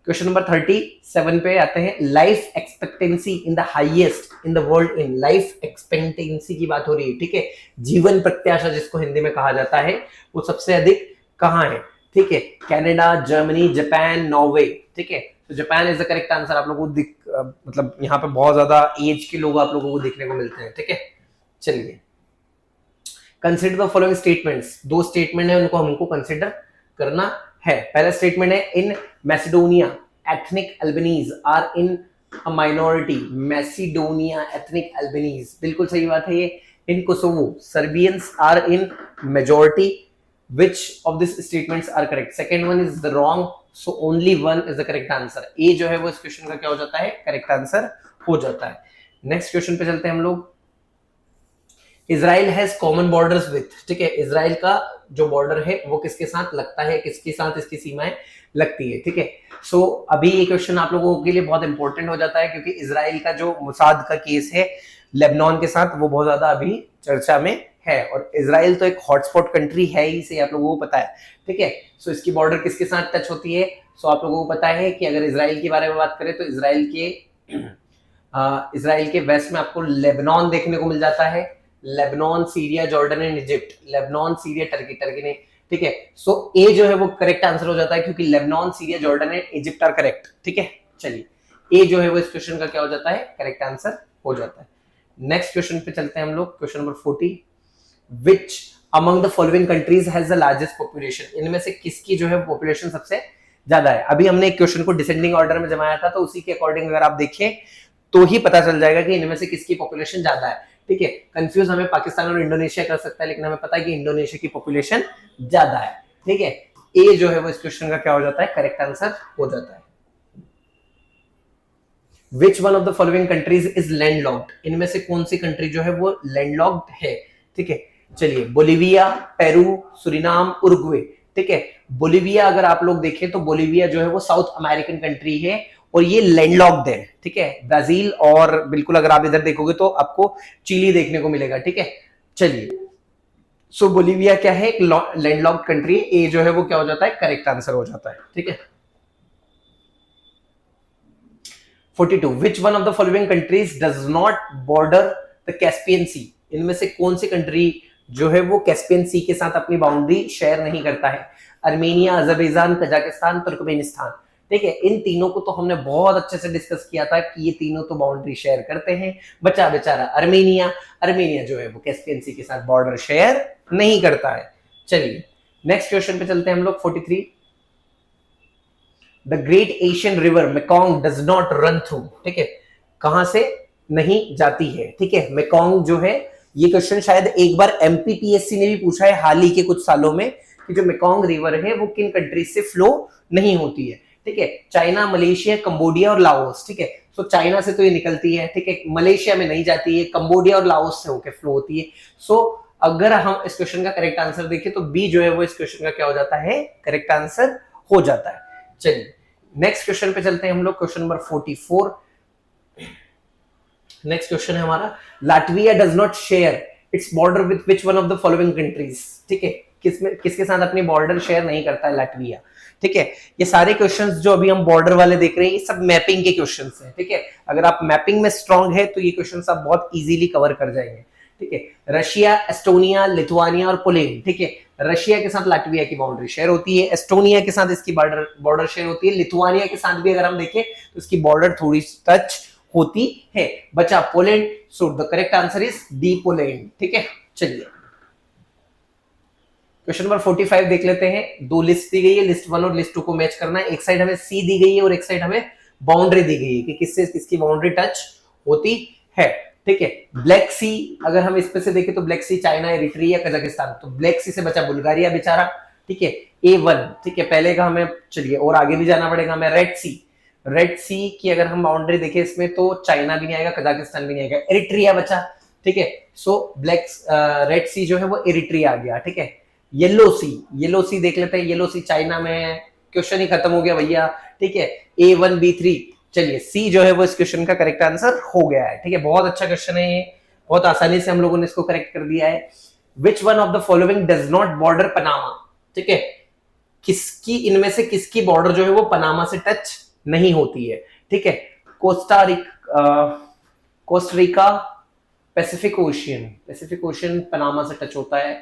क्वेश्चन नंबर 37 पे आते हैं। Life expectancy in the highest in the world in. Life expectancy की बात हो रही है। ठीक है, जीवन प्रत्याशा जिसको हिंदी में कहा जाता है, वो सबसे अधिक कहां है। ठीक है, कनाडा, जर्मनी, जापान, नॉर्वे। ठीक है, तो Japan is the correct answer. आप लोगों को मतलब यहाँ पे बहुत ज्यादा एज के लोग आप लोगों को देखने को मिलते हैं। ठीक है, चलिए consider the following statements. 2 statement है, उनको हमको कंसिडर करना है। पहला स्टेटमेंट है in Macedonia ethnic Albanians are in a minority. Macedonia ethnic Albanians, बिल्कुल सही बात है ये। In Kosovo Serbians are in majority. Which of these statements are correct? Second one is the wrong, so only one is the correct answer. A जो है वो इस question का क्या हो जाता है, करेक्ट आंसर हो जाता है। नेक्स्ट क्वेश्चन पे चलते हैं हम लोग। Israel has common borders with. ठीक है, इजराइल का जो बॉर्डर है वो किसके साथ लगता है, किसके साथ इसकी सीमाएं लगती है। ठीक है, सो अभी ये क्वेश्चन आप लोगों के लिए बहुत इंपॉर्टेंट हो जाता है क्योंकि इजराइल का जो मुसाद का केस है लेबनान के साथ, वो बहुत ज्यादा अभी चर्चा में है और इजराइल तो एक हॉटस्पॉट कंट्री है ही, से आप लोगों को पता है। ठीक है, सो इसकी बॉर्डर किसके साथ टच होती है, सो आप लोगों को पता है कि अगर इजराइल के बारे में बात करें तो इजराइल के वेस्ट में आपको लेबनान देखने को मिल जाता है। Lebanon, Syria, Jordan and Egypt. Lebanon, Syria, Turkey, Turkey नहीं। ठीक है, सो ए जो है वो करेक्ट आंसर हो जाता है क्योंकि Lebanon, Syria, Jordan and Egypt are correct. ठीक है, चलिए ए जो है वो इस क्वेश्चन का क्या हो जाता है, करेक्ट आंसर हो जाता है। नेक्स्ट क्वेश्चन पे चलते हैं हम लोग, question number 40। Which among the following countries has the largest population, इनमें से किसकी जो है पॉपुलेशन सबसे ज्यादा है। अभी हमने एक क्वेश्चन को डिसेंडिंग ऑर्डर में जमाया था, तो उसी के अकॉर्डिंग अगर आप देखें तो ही पता चल जाएगा कि इनमें से किसकी पॉपुलेशन ज्यादा है। ठीक है, कंफ्यूज हमें पाकिस्तान और इंडोनेशिया कर सकता है, लेकिन हमें पता है कि इंडोनेशिया की पॉपुलेशन ज्यादा है। ठीक है, ए जो है वो इस क्वेश्चन का क्या हो जाता है, करेक्ट आंसर हो जाता है। विच one of the following countries is landlocked, इनमें से कौन सी कंट्री जो है वो लैंडलॉक्ड है। ठीक है, चलिए, बोलिविया, पेरू, सुरिनाम, उरुग्वे। ठीक है, बोलिविया अगर आप लोग देखें तो बोलिविया जो है वो साउथ अमेरिकन कंट्री है और ये लैंडलॉक्ड है। ठीक है, ब्राजील और बिल्कुल अगर आप इधर देखोगे तो आपको चिली देखने को मिलेगा। ठीक है, चलिए, सो बोलिविया क्या है, एक लैंडलॉक्ड कंट्री, ए जो है वो क्या हो जाता है, करेक्ट आंसर हो जाता है। ठीक है, 42 which one of the following countries does not border the Caspian Sea, इनमें से कौन सी कंट्री जो है वो कैस्पियन सी के साथ अपनी बाउंड्री शेयर नहीं करता है। Armenia, Azerbaijan, Kazakhstan, Turkmenistan. ठीक है, इन तीनों को तो हमने बहुत अच्छे से डिस्कस किया था कि ये तीनों तो बाउंड्री शेयर करते हैं। बचा बेचारा अर्मेनिया, अर्मेनिया जो है वो कैस्पियन सी के साथ बॉर्डर शेयर नहीं करता है। चलिए नेक्स्ट क्वेश्चन पे चलते हैं हम लोग। 43 the great Asian river Mekong does not run through. ठीक है, कहां से नहीं जाती है। ठीक है, मेकॉन्ग जो है, ये क्वेश्चन शायद एक बार एमपीपीएससी ने भी पूछा है हाल ही के कुछ सालों में कि जो मेकॉन्ग रिवर है वो किन कंट्रीज से फ्लो नहीं होती है। ठीक है, चाइना, मलेशिया, कंबोडिया और लाओस। ठीक है, सो चाइना से तो ये निकलती है। ठीक है, मलेशिया में नहीं जाती है, कंबोडिया और लाओस से होकर फ्लो होती है। सो अगर हम इस क्वेश्चन का करेक्ट आंसर देखें तो बी जो है वो इस क्वेश्चन का क्या हो जाता है, करेक्ट आंसर हो जाता है। चलिए नेक्स्ट क्वेश्चन पे चलते हैं हम लोग, क्वेश्चन नंबर 44। नेक्स्ट क्वेश्चन है हमारा, Latvia does not share its border with which one of the following countries. ठीक है, किसके साथ अपनी बॉर्डर शेयर नहीं करता है लाटविया। ठीक है, ये सारे क्वेश्चंस जो अभी हम बॉर्डर वाले देख रहे हैं ये सब मैपिंग के क्वेश्चंस हैं। ठीक है, अगर आप मैपिंग में स्ट्रांग है तो ये क्वेश्चंस आप बहुत इजीली कवर कर जाएंगे। ठीक है, रशिया, एस्टोनिया, लिथुआनिया और पोलैंड। ठीक है, रशिया के साथ लाटविया की बाउंड्री शेयर होती है, एस्टोनिया के साथ इसकी बॉर्डर शेयर होती है, लिथुआनिया के साथ भी अगर हम देखें तो इसकी बॉर्डर थोड़ी टच होती है। बचा Poland, so the correct answer is D, Poland. ठीक है, चलिए क्वेश्चन नंबर 45 देख लेते हैं। दो लिस्ट दी गई है, लिस्ट 1 और लिस्ट 2 को मैच करना है। एक साइड हमें सी दी गई है और एक साइड हमें बाउंड्री दी गई है कि किससे किसकी बाउंड्री टच होती है। ठीक है, ब्लैक सी अगर हम इस पे से देखें तो ब्लैक सी चाइना, एरिट्रिया, कजाकिस्तान। तो ब्लैक सी से बचा बुल्गारिया बेचारा। ठीक है, A1। ठीक है, पहले का हमें, चलिए और आगे भी जाना पड़ेगा हमें। रेड सी की अगर हम बाउंड्री देखें इसमें तो चाइना भी नहीं आएगा, कजाकिस्तान भी नहीं आएगा, एरिट्रिया बचा। ठीक है, सो रेड सी जो है वो एरिट्रिया आ गया। ठीक है, येलो सी देख लेते हैं। येलो सी चाइना में, क्वेश्चन ही खत्म हो गया भैया। ठीक है, A1 B3। चलिए सी जो है वो इस क्वेश्चन का करेक्ट आंसर हो गया है। ठीक है, बहुत अच्छा क्वेश्चन है ये, बहुत आसानी से हम लोगों ने इसको करेक्ट कर दिया है। विच one of the following does not border Panama. ठीक है, किसकी इनमें से किसकी बॉर्डर जो है वो पनामा से टच नहीं होती है। ठीक है, कोस्टारिका, पैसिफिक ओशियन पनामा से टच होता है।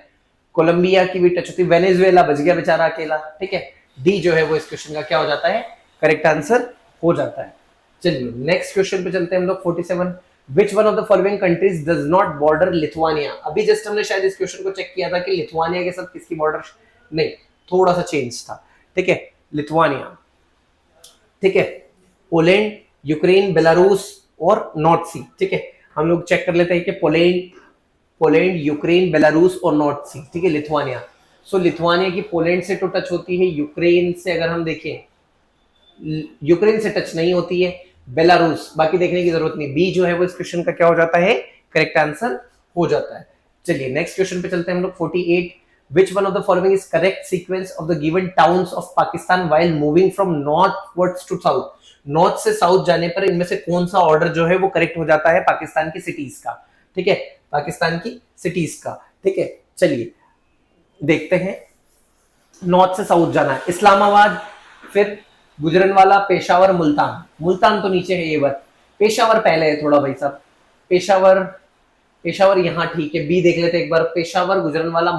कोलंबिया की भी टच होती है। वेनेजुएला बच गया बेचारा अकेला। ठीक है, डी जो है वो इस क्वेश्चन का क्या हो जाता है, करेक्ट आंसर हो जाता है। चलिए नेक्स्ट क्वेश्चन पे चलते हैं हम लोग। 47 विच one of the following countries does not border Lithuania. अभी जस्ट हमने शायद इस क्वेश्चन को चेक किया था कि लिथुआनिया के साथ किसकी बॉर्डर, नहीं, थोड़ा सा चेंज था। ठीक है, लिथुआनिया। ठीक है, पोलैंड, यूक्रेन, बेलारूस और नॉर्थ सी। ठीक है, हम लोग चेक कर लेते हैं कि पोलैंड, यूक्रेन, बेलारूस और नॉर्थ सी। ठीक है, लिथुआनिया। सो लिथुआनिया की पोलैंड से तो टच होती है, यूक्रेन से अगर हम देखें, यूक्रेन से टच नहीं होती है, बेलारूस बाकी देखने की जरूरत नहीं। बी जो है वो इस क्वेश्चन का क्या हो जाता है, करेक्ट आंसर हो जाता है। चलिए नेक्स्ट क्वेश्चन पे चलते हैं हम लोग। 48 which one of the following is correct sequence of the given towns of Pakistan while moving from northwards to south। North से साउथ जाने पर इनमें से कौन सा ऑर्डर जो है वो करेक्ट हो जाता है पाकिस्तान की सिटीज का। ठीक है, पाकिस्तान की सिटीज का। ठीक है, चलिए देखते हैं। नॉर्थ से साउथ जाना है, इस्लामाबाद, फिर गुजरनवाला, पेशावर, मुल्तान तो नीचे है ये बात, पेशावर पहले है थोड़ा भाई साहब। पेशावर यहाँ ठीक है, बी देख लेते एक बार। पेशावर, गुजरनवाला,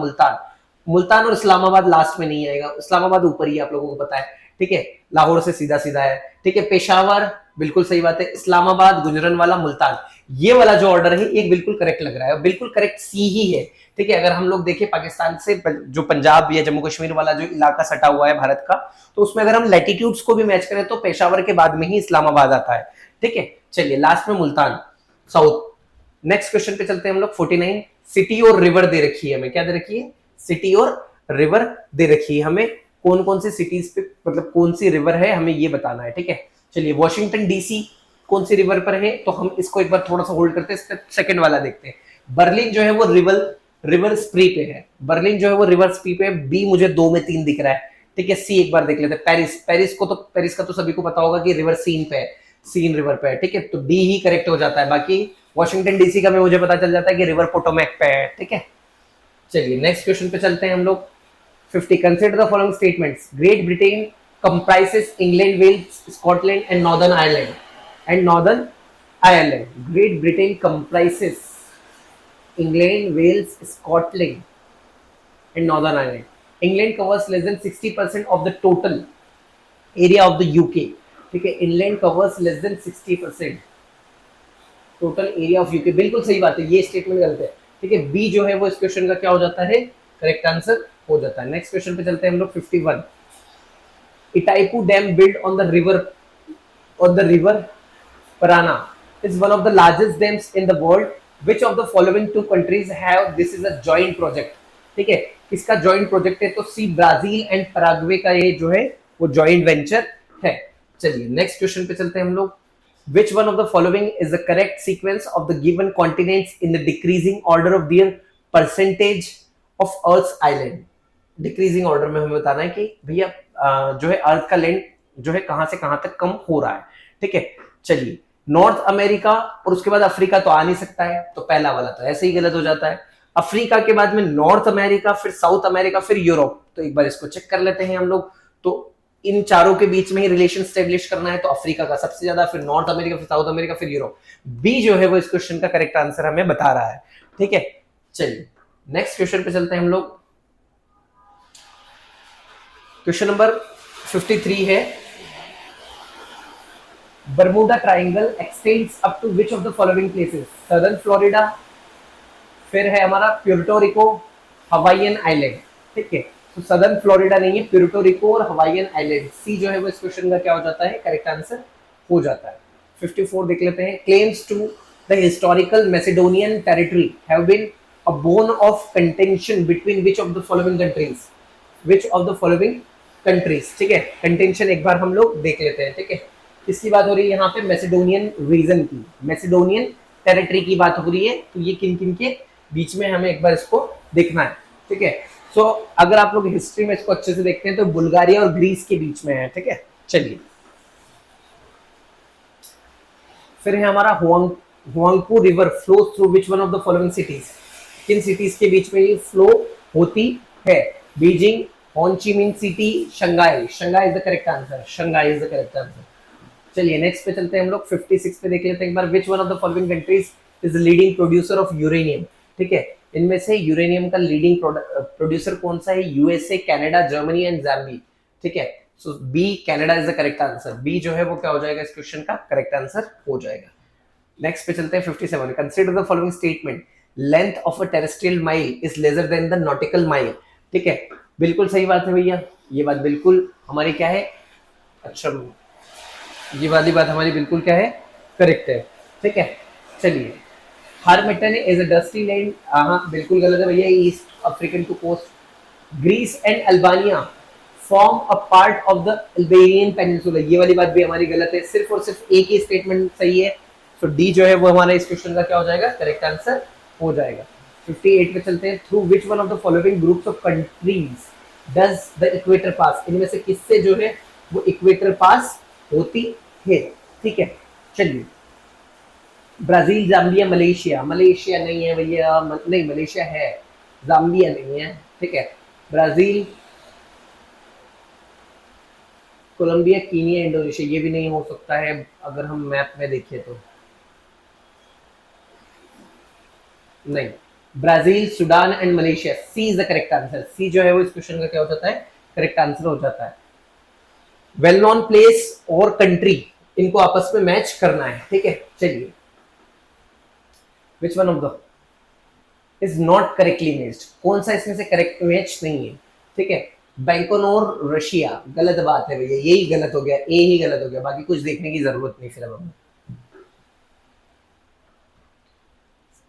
मुल्तान और इस्लामाबाद लास्ट में नहीं आएगा, इस्लामाबाद ऊपर ही आप लोगों को पता है। ठीक है, लाहौर से सीधा सीधा है। ठीक है, पेशावर बिल्कुल सही बात है, इस्लामाबाद, गुजरनवाला, मुल्तान, ये वाला जो ऑर्डर है ये बिल्कुल करेक्ट लग रहा है, बिल्कुल करेक्ट सी ही है। ठीक है, अगर हम लोग देखें पाकिस्तान से जो पंजाब या जम्मू कश्मीर वाला जो इलाका सटा हुआ है भारत का, तो उसमें अगर हम लैटिट्यूड्स को भी मैच करें तो पेशावर के बाद में ही इस्लामाबाद आता है। ठीक है, चलिए लास्ट में मुल्तान साउथ। नेक्स्ट क्वेश्चन पे चलते हैं हम लोग 49। सिटी और रिवर दे रखी है हमें, क्या दे रखी है? सिटी और रिवर दे रखी है हमें, कौन कौन सी सिटीज पे मतलब कौन सी रिवर है हमें ये बताना है। ठीक है, चलिए वॉशिंगटन डीसी कौन सी रिवर पर है, तो हम इसको एक बार थोड़ा सा होल्ड करते हैं, इसका सेकंड वाला देखते हैं। बर्लिन जो है वो रिवर स्प्री पे है, बर्लिन जो है वो रिवर स्प्री पे है। बी मुझे 2 में 3 दिख रहा है। ठीक है, सी एक बार देख लेते हैं। पेरिस का तो सभी को पता होगा कि रिवर सीन पे है, सीन रिवर पे है। ठीक है, तो डी ही करेक्ट हो जाता है। बाकी वॉशिंगटन डीसी का मुझे पता चल जाता है कि रिवर पोटोमैक पे है। ठीक है, चलिए नेक्स्ट क्वेश्चन पे चलते हैं हम लोग। 50 consider the following statements. Great Britain comprises England, Wales, Scotland and Northern Ireland. Great Britain comprises England, Wales, Scotland and Northern Ireland. England covers less than 60% of the total area of the UK. ठीक है, England covers less than 60% total area of UK, बिल्कुल सही बात है, ये statement गलत है। ठीक है, बी जो है वो इस क्वेश्चन का क्या हो जाता है? करेक्ट आंसर हो जाता है। नेक्स्ट क्वेश्चन पे चलते हैं हम लोग 51। Itaipu Dam built on the river Parana is one of the largest dams in the world. Which of the following two countries have this is a joint project? ठीक है, किसका जॉइंट प्रोजेक्ट है? तो सी ब्राजील एंड पैराग्वे का ये जो है वो जॉइंट वेंचर है। चलिए नेक्स्ट क्वेश्चन पे चलते हैं हम लोग। Which one of the following is the correct sequence of the given continents in the decreasing order of their percentage of Earth's island? Decreasing order में हमें बताना है कि भैया जो है अर्थ का लैंड जो है कहां से कहां तक कम हो रहा है। ठीक है, चलिए नॉर्थ अमेरिका और उसके बाद अफ्रीका तो आ नहीं सकता है, तो पहला वाला तो ऐसे ही गलत हो जाता है। अफ्रीका के बाद में नॉर्थ अमेरिका, फिर साउथ अमेरिका, फिर यूरोप। तो एक बार इसको चेक कर लेते हैं हम लोग। तो इन चारों के बीच में ही रिलेशन स्टेब्लिश करना है, तो अफ्रीका का सबसे ज्यादा, फिर नॉर्थ अमेरिका, फिर साउथ अमेरिका, फिर यूरोप। बी जो है वो इस क्वेश्चन का करेक्ट आंसर हमें बता रहा है। ठीक है, चलिए नेक्स्ट क्वेश्चन पे चलते हैं हम लोग। क्वेश्चन नंबर 53 है, Bermuda triangle extends up to which of the following places? Southern Florida, फिर है हमारा प्यूर्टो रिको, हवाईयन आइलैंड। ठीक है, तो सदर्न फ्लोरिडा नहीं है, प्यूर्टो रिको और हवाईयन आइलैंड। सी जो है वो इस क्वेश्चन का क्या हो जाता है? करेक्ट आंसर हो जाता है। 54 देख लेते हैं। Claims to the historical Macedonian territory have been a bone of contention between which of the following countries? Which of the following countries? ठीक है, कंटेंशन एक बार हम लोग देख लेते हैं। ठीक है, किसकी बात हो रही है यहाँ पे? मैसेडोनियन रीजन की, मैसेडोनियन टेरिटरी की बात हो रही है। तो ये किन किन के बीच में हमें एक बार इसको देखना है। ठीक है, सो अगर आप लोग हिस्ट्री में इसको अच्छे से देखते हैं तो बुल्गारिया और ग्रीस के बीच में है। ठीक है, चलिए फिर है हमारा Huangpu river flow through which one of the following cities? किन सिटीज के बीच में ये फ्लो होती है? बीजिंग, हो ची Minh City, Shanghai. Shanghai is the correct answer, Shanghai is the correct answer. चलिए नेक्स्ट पे चलते हैं हम लोग। 56 पे देख लेते हैं एक बार। Which one of the following countries is the leading producer of uranium? ठीक है, इनमें से यूरेनियम का लीडिंग प्रोड्यूसर कौन सा है? USA, Canada, Germany and Zambia. ठीक है, so B Canada is the correct answer. B जो है वो क्या हो जाएगा? इस क्वेश्चन का करेक्ट आंसर हो जाएगा। नेक्स्ट पे चलते हैं 57। Consider the following statement. Length of a terrestrial mile is lesser than the nautical mile. ठीक है, बिल्कुल सही बात है भैया, ये बात बिल्कुल हमारी क्या है? अच्छा, ये वाली बात हमारी बिल्कुल क्या है? करेक्ट है। ठीक है, चलिए harmattan is a dusty land, हाँ बिल्कुल गलत है भैया, east African to coast. Greece and Albania form a part of the Albanian peninsula, ये वाली बात भी हमारी गलत है, सिर्फ और सिर्फ एक ही स्टेटमेंट सही है। सो डी जो है वो हमारा इस क्वेश्चन का क्या हो जाएगा? करेक्ट आंसर हो जाएगा। 58 पे चलते हैं। Through which one of the following groups of countries does the equator pass? इनमें से किससे जो है वो इक्वेटर पास होती है? ठीक है, चलिए ब्राजील, जाम्बिया, मलेशिया। मलेशिया नहीं है भैया, नहीं मलेशिया है, जाम्बिया नहीं है। ठीक है, ब्राजील, कोलंबिया, कीनिया, इंडोनेशिया, ये भी नहीं हो सकता है अगर हम मैप में देखें तो। नहीं, Brazil, Sudan and Malaysia. C is the correct answer. C जो है वो इस क्वेश्चन का क्या हो जाता है? करेक्ट आंसर हो जाता है। वेल नोन प्लेस और कंट्री, इनको आपस में मैच करना है। ठीक है, चलिए which one of the is not correctly imaged, कौन सा इसमें से करेक्ट इमेज नहीं है, ठीक है। बैंकोनोर रशिया, गलत बात है भैया, यही गलत हो गया, ए ही गलत हो गया, बाकी कुछ देखने की जरूरत नहीं फिर अब हमें।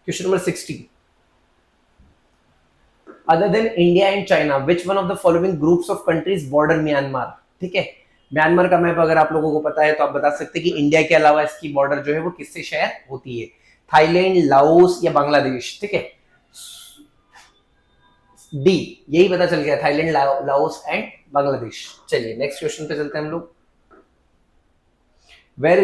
Question number 60, other than India and China which one of the following groups of countries border Myanmar, ठीक है। म्यांमार का मैप अगर आप लोगों को पता है तो आप बता सकते हैं कि इंडिया के अलावा इसकी बॉर्डर जो है वो किससे शेयर होती है, थाईलैंड, लाओस या बांग्लादेश, ठीक है। डी, यही पता चल गया, थाईलैंड, लाओस एंड बांग्लादेश। चलिए नेक्स्ट क्वेश्चन पे चलते हैं हम लोग। वेयर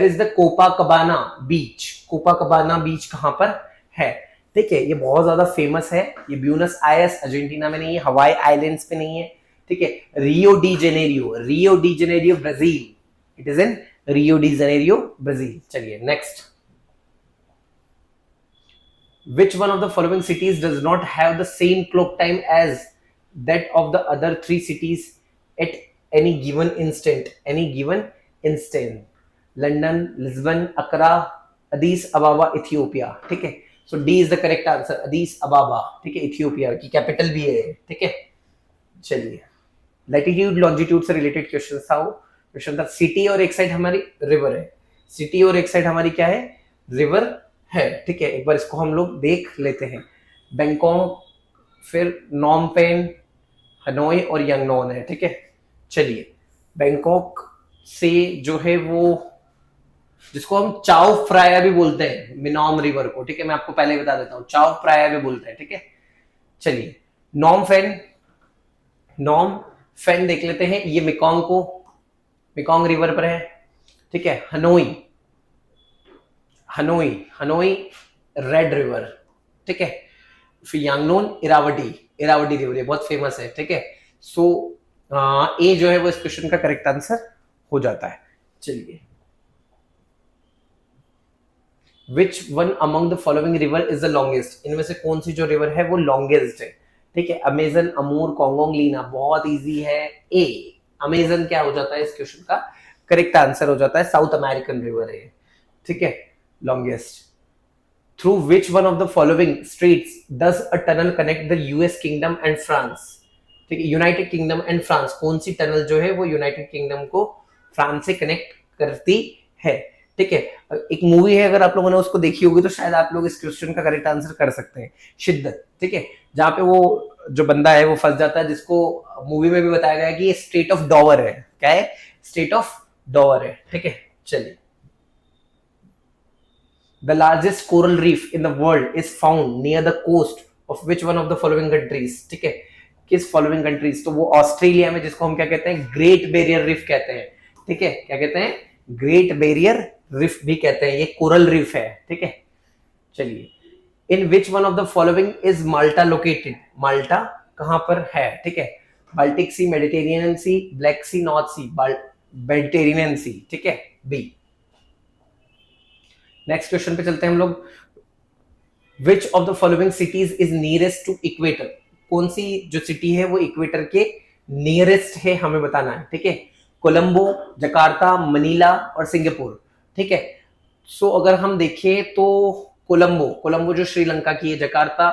इज द कोपाकबाना बीच, कोपाकबाना बीच कहां पर है, ठीक है। ये बहुत ज्यादा फेमस है, ये ब्यूनस आयर्स अर्जेंटीना में नहीं है, हवाई आइलैंड्स पे नहीं है, ठीक है। Rio de Janeiro Brazil, it is in Rio de Janeiro Brazil. चलिए next, which one of the following cities does not have the same clock time as that of the other three cities at any given instant? London, Lisbon, Accra, Addis Ababa, Ethiopia, ठीक है। So D is the correct answer, Addis Ababa, ठीक है, Ethiopia की capital भी है, ठीक है। चलिए लैटिट्यूड लॉन्जिट्यूड से रिलेटेड क्वेश्चन था, वो क्वेश्चन था सिटी और एक साइड हमारी रिवर है, सिटी और एक साइड हमारी क्या है, रिवर है, ठीक है। एक बार इसको हम लोग देख लेते हैं। बैंकॉक, फिर नॉम पेन, हनोई और यांगनोन है, ठीक है। चलिए बैंकॉक से जो है वो, जिसको हम चाओ फ्राया भी बोलते हैं, मिनोम रिवर को, ठीक है, मैं आपको पहले ही बता देता हूं, चाओ फ्राया भी बोलते हैं, ठीक है। चलिए नॉम फेन देख लेते हैं, ये मिकोंग रिवर पर है, ठीक है। हनोई रेड रिवर, ठीक है। फिर यांगलोन इरावटी रिवर, ये बहुत फेमस है, ठीक है। सो ए जो है वो इस क्वेश्चन का करेक्ट आंसर हो जाता है। चलिए which one among the following river is the longest, इनमें से कौन सी जो रिवर है वो लॉन्गेस्ट है, ठीक है। अमेजन, अमूर, कोंगोंग, लीना, बहुत इजी है, ए अमेजन क्या हो जाता है इस क्वेश्चन का करेक्ट आंसर हो जाता है, साउथ अमेरिकन रिवर है, ठीक है, longest. Through which one of the following streets does a tunnel connect the US kingdom and France, ठीक है, यूनाइटेड किंगडम एंड फ्रांस, कौन सी टनल जो है वो यूनाइटेड किंगडम को फ्रांस से कनेक्ट करती है, ठीक है। एक मूवी है, अगर आप लोगों ने उसको देखी होगी तो शायद आप लोग इस क्वेश्चन का करेक्ट आंसर कर सकते हैं, शिद्दत, ठीक है, जहां पे वो जो बंदा है वो फंस जाता है, जिसको मूवी में भी बताया गया है कि ये स्टेट ऑफ डॉवर है, क्या है, स्टेट ऑफ डॉवर है, ठीक है। चलिए the largest coral reef in the world is found near the coast of which one of the following countries, ठीक है, किस फॉलोइंग कंट्रीज, तो वो ऑस्ट्रेलिया में, जिसको हम क्या कहते हैं, ग्रेट बैरियर रीफ कहते हैं, ठीक है, क्या कहते हैं, ग्रेट बैरियर रीफ भी कहते हैं, ये कोरल रीफ है, ठीक है। चलिए in which one of the following is Malta located, Malta कहां पर है, ठीक है, Baltic Sea, Mediterranean Sea, Black Sea, North Sea, Mediterranean Sea, ठीक है, बी। नेक्स्ट क्वेश्चन पे चलते हैं हम लोग। Which of the following cities is nearest to equator, कौन सी जो सिटी है वो इक्वेटर के नियरेस्ट है, हमें बताना है, ठीक है। कोलंबो, जकार्ता, मनीला और सिंगापुर, ठीक है। सो अगर हम देखें तो कोलंबो जो श्रीलंका की है, जकार्ता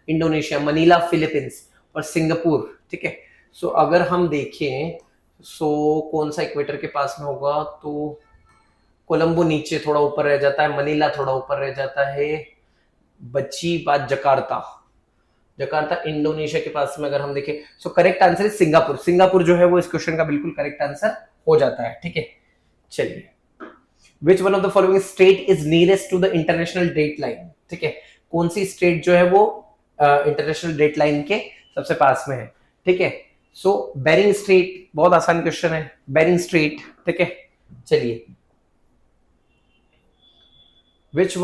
इंडोनेशिया, मनीला फिलीपींस और सिंगापुर, ठीक है। सो अगर हम देखें सो कौन सा इक्वेटर के पास में होगा, तो कोलंबो नीचे थोड़ा ऊपर रह जाता है, मनीला थोड़ा ऊपर रह जाता है, बची बात जकार्ता इंडोनेशिया के पास में अगर हम देखें, सो करेक्ट आंसर है सिंगापुर जो है वो इस क्वेश्चन का बिल्कुल करेक्ट आंसर हो जाता है, ठीक है। चलिए which one of the following state is nearest to the international date line, ठीक है, कौन सी स्टेट जो है वो इंटरनेशनल डेट लाइन के सबसे पास में है, ठीक है। सो बेरिंग स्ट्रेट, बहुत आसान क्वेश्चन है, बेरिंग स्ट्रेट, ठीक है। चलिए विच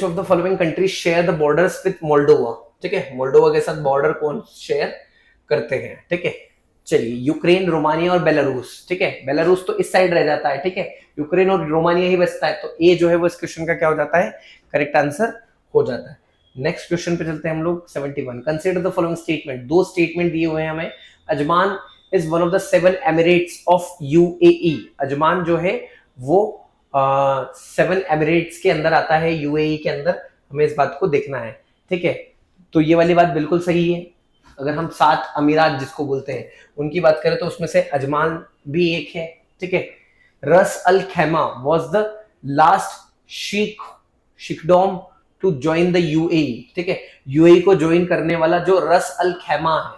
of the following countries share the borders with Moldova, ठीक है, मोल्डोवा के साथ बॉर्डर कौन शेयर करते हैं, ठीक है। चलिए यूक्रेन, रोमानिया और बेलारूस, ठीक है, बेलारूस तो इस साइड रह जाता है, ठीक है, यूक्रेन और रोमानिया ही बचता है, तो ए जो है वो इस क्वेश्चन का क्या हो जाता है, करेक्ट आंसर हो जाता है। नेक्स्ट क्वेश्चन पे चलते हैं हम लोग। 71 कंसीडर द फॉलोइंग स्टेटमेंट, दो स्टेटमेंट दिए हुए हैं हमें। Ajman is one of the 7 Emirates of UAE, Ajman जो है वो 7 एमिरेट्स के अंदर आता है, यूएई के अंदर, हमें इस बात को देखना है। ठीक है, तो ये वाली बात बिल्कुल सही है। अगर हम 7 अमीरात जिसको बोलते हैं उनकी बात करें तो उसमें से अजमान भी एक है। ठीक है, Ras al Khaimah was the last sheikhdom to join the UAE. ठीक है, यूएई को ज्वाइन करने वाला जो रस अल खैमा है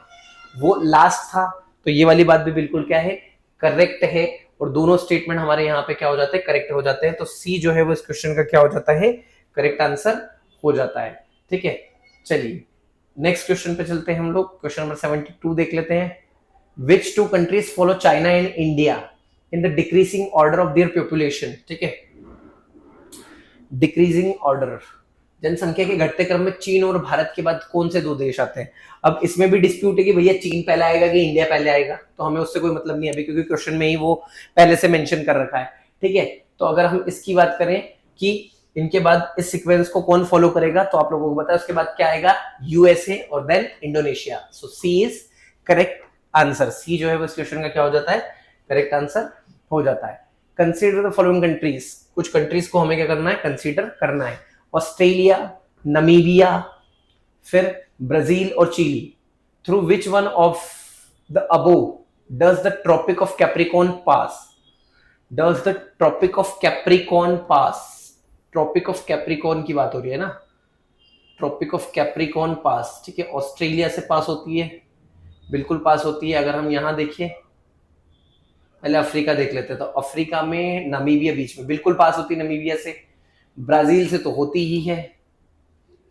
वो लास्ट था। तो ये वाली बात भी बिल्कुल क्या है, करेक्ट है, और दोनों स्टेटमेंट हमारे यहाँ पे क्या हो जाते हैं, करेक्ट हो जाते हैं। तो सी जो है वो इस क्वेश्चन का क्या हो जाता है, करेक्ट आंसर हो जाता है। ठीक है, चलिए नेक्स्ट क्वेश्चन पे चलते हैं हम लोग। क्वेश्चन नंबर 72 देख लेते हैं। Which two countries follow China and India in the decreasing order of their population. ठीक है, डिक्रीजिंग ऑर्डर, जनसंख्या के घटते क्रम में चीन और भारत के बाद कौन से 2 देश आते हैं। अब इसमें भी डिस्प्यूट है कि भैया चीन पहले आएगा कि इंडिया पहले आएगा, तो हमें उससे कोई मतलब नहीं है अभी, क्योंकि क्वेश्चन में ही वो पहले से मेंशन कर रखा है। ठीक है, तो अगर हम इसकी बात करें कि इनके बाद इस सीक्वेंस को कौन फॉलो करेगा, तो आप लोगों को पता है उसके बाद क्या आएगा, यूएसए और then Indonesia. So C is correct answer. C जो है वो इस क्वेश्चन का क्या हो जाता है, करेक्ट आंसर हो जाता है। कंसीडर द फॉलोइंग कंट्रीज, कुछ कंट्रीज को हमें क्या करना है, कंसीडर करना है। ऑस्ट्रेलिया, नमीबिया, फिर ब्राजील और Chile. Through which one of the above does the tropic of Capricorn pass. Does the tropic of Capricorn pass, tropic of Capricorn की बात हो रही है ना, ट्रॉपिक ऑफ कैप्रिकॉर्न पास। ठीक है, ऑस्ट्रेलिया से पास होती है, बिल्कुल पास होती है। अगर हम यहां देखिए, पहले अफ्रीका देख लेते हैं, तो अफ्रीका में नामीबिया बीच में बिल्कुल पास होती है नामीबिया से, ब्राजील से तो होती ही है,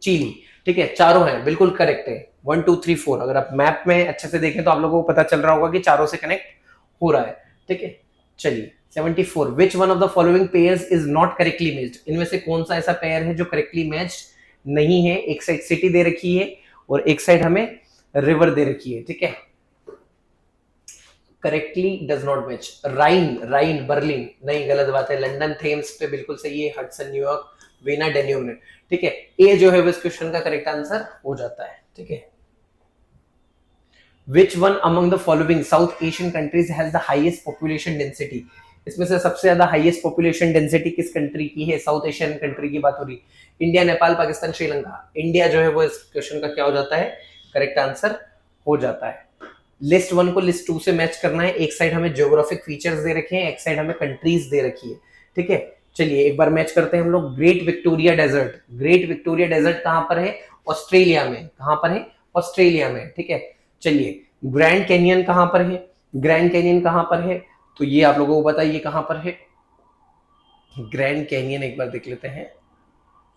चिली। ठीक है, चारों हैं, बिल्कुल करेक्ट है। 1 2 3 4, अगर आप मैप में अच्छे से देखें तो आप लोगों को पता चल रहा होगा कि चारों से कनेक्ट हो रहा है। ठीक है, चलिए 74, विच one of the following pairs is not correctly matched. इनमें से कौन सा ऐसा पेयर है जो करेक्टली मैच्ड नहीं है। एक साइड सिटी दे रखी है और एक साइड हमें रिवर दे रखी है। ठीक है, correctly does not match. Rhine Berlin, नहीं, गलत बात है। लंदन थेम्स पे बिल्कुल सही है। Hudson New York, Veena Danube. ठीक है, ए जो है वो इस क्वेश्चन का करेक्ट आंसर हो जाता है। ठीक है, which one among the following south Asian countries has the highest population density. इसमें से सबसे ज्यादा हाईएस्ट पॉपुलेशन डेंसिटी किस कंट्री की है, साउथ एशियन कंट्री की बात हो रही। इंडिया, नेपाल, पाकिस्तान, श्रीलंका। इंडिया जो है वो इस क्वेश्चन का क्या हो जाता है, करेक्ट आंसर हो जाता है। लिस्ट 1 को लिस्ट 2 से मैच करना है। एक साइड हमें ज्योग्राफिक फीचर्स दे रखे हैं, एक साइड हमें कंट्रीज दे रखी है। ठीक है, चलिए एक बार मैच करते हैं हम लोग। Great Victoria Desert, Great Victoria Desert कहां पर है, ऑस्ट्रेलिया में। कहां पर है, ऑस्ट्रेलिया में। ठीक है, चलिए ग्रैंड कैनियन कहां पर है, ग्रैंड कैनियन कहां पर है, तो ये आप लोगों को बताइए कहां पर है ग्रैंड कैनियन। एक बार देख लेते हैं।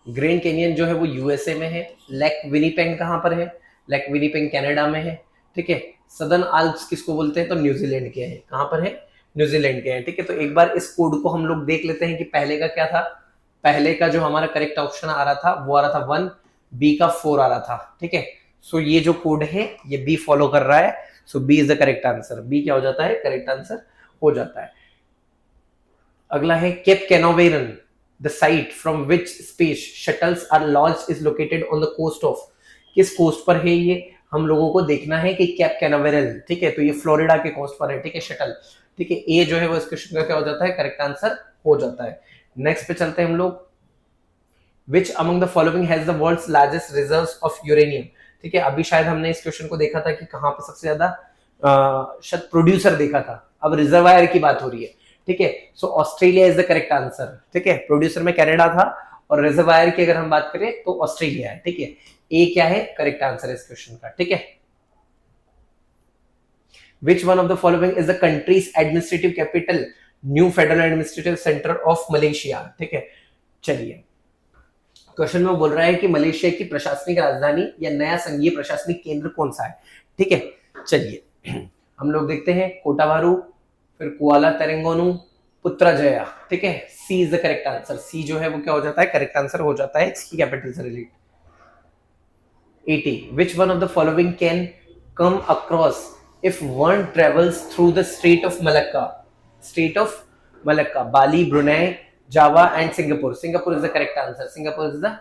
ग्रैंड कैनियन जो है वो यूएसए में है। लेक विनीपेग कहां पर है, लेक विनीपेग कनाडा में है। ठीक है, सदर्न आल्प्स किसको बोलते हैं, तो न्यूजीलैंड के हैं। कहां पर है, न्यूजीलैंड के हैं। ठीक है, तो एक बार इस कोड को हम लोग देख लेते हैं कि पहले का क्या था। पहले का जो हमारा करेक्ट ऑप्शन आ रहा था वो आ रहा था 1, बी का 4 आ रहा था। ठीक है, सो ये जो कोड है ये बी फॉलो कर रहा है। So B is the correct answer. B क्या हो जाता है, करेक्ट आंसर हो जाता है। अगला है Cape Canaveral, the site from which space shuttles are launched is located on the coast of. किस कोस्ट पर है ये, हम लोगों को देखना है कि कैप कैनावेरल। ठीक है, तो ये फ्लोरिडा के कोस्ट पर है। ठीक है, शटल। ठीक है, ए जो है वो इस क्वेश्चन का क्या हो जाता है, करेक्ट आंसर हो जाता है। नेक्स्ट पे चलते हैं हम लोग। Which among the following has the world's largest reserves of uranium. ठीक है, अभी शायद हमने इस क्वेश्चन को देखा था कि कहां पे सबसे ज्यादा शायद प्रोड्यूसर देखा था, अब रिजर्वायर की बात हो रही है। ठीक है, so Australia is the correct answer. ठीक है, प्रोड्यूसर में कनाडा था और रिजर्वायर की अगर हम बात करें तो ऑस्ट्रेलिया है। ठीक है, ए क्या है, करेक्ट आंसर है इस क्वेश्चन का। ठीक है, विच one of the following is the countries administrative capital, new federal administrative centre of Malaysia. ठीक है, चलिए क्वेश्चन में बोल रहा है कि मलेशिया की प्रशासनिक राजधानी या नया संघीय प्रशासनिक केंद्र कौन सा है। ठीक है, चलिए हम लोग देखते हैं कोटावारू, फिर कुआला तेरेंगोनू, पुत्रजया। ठीक है, C is the correct answer. C जो है वो क्या हो जाता है, करेक्ट आंसर हो जाता है इसकी कैपिटल से relate. 80, which one of the following can come across if one travels through the Strait of Malacca? Strait of Malacca, Bali, Brunei, Java and Singapore. Singapore is the correct answer. Singapore is the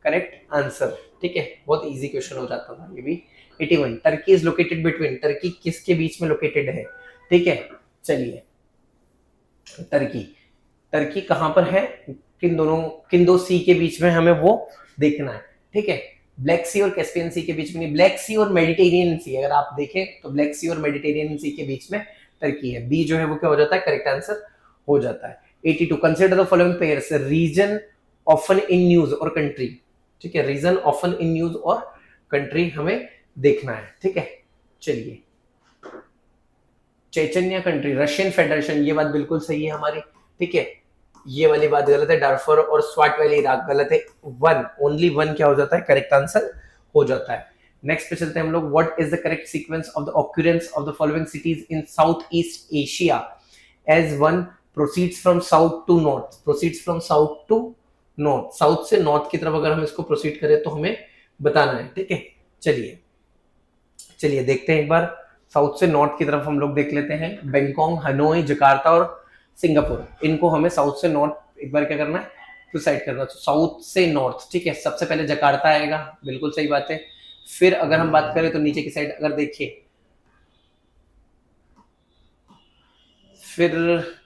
correct answer. ठीक है, बहुत easy question हो जाता था ये भी। 81, Turkey is located between, Turkey किसके बीच में लोकेटेड है। ठीक है, चलिए टर्की टर्की कहाँ पर है, किन दो सी के बीच में हमें वो देखना है, ठीक है। ब्लैक सी और कैस्पियन सी के बीच में नहीं, ब्लैक सी और मेडिटेरियन सी, अगर आप देखें तो ब्लैक सी और मेडिटेरियन सी के बीच में टर्की है। बी जो है वो क्या हो जाता है, करेक्ट आंसर हो जाता है। 82 consider the following pairs, region often in news और कंट्री, ठीक है, रीजन ऑफन इन न्यूज और कंट्री हमें देखना है, ठीक है। चलिए, चेचन्या कंट्री, रशियन फेडरेशन, ये बात बिल्कुल सही है हमारी, ठीक है। ये वाली बात गलत है, डार्फर और स्वाट वैली इराक गलत है। वन, ओनली वन क्या हो जाता है, करेक्ट आंसर हो जाता है। नेक्स्ट पे चलते हैं हम लोग। What is the correct sequence of the occurrence of the following cities in South East Asia as one proceeds from south to north, proceeds from south to north, south से north की तरफ अगर हम इसको प्रोसीड करें तो हमें बताना है, ठीक है। चलिए देखते हैं एक बार, साउथ से नॉर्थ की तरफ हम लोग देख लेते हैं। बैंकॉक, हनोई, जकार्ता और सिंगापुर, इनको हमें साउथ से नॉर्थ एक बार क्या करना है, प्रोसीड करना है। तो साउथ से नॉर्थ, ठीक है, सबसे पहले जकार्ता आएगा, बिल्कुल सही बात है। फिर अगर हम बात करें तो नीचे की साइड अगर देखिए, फिर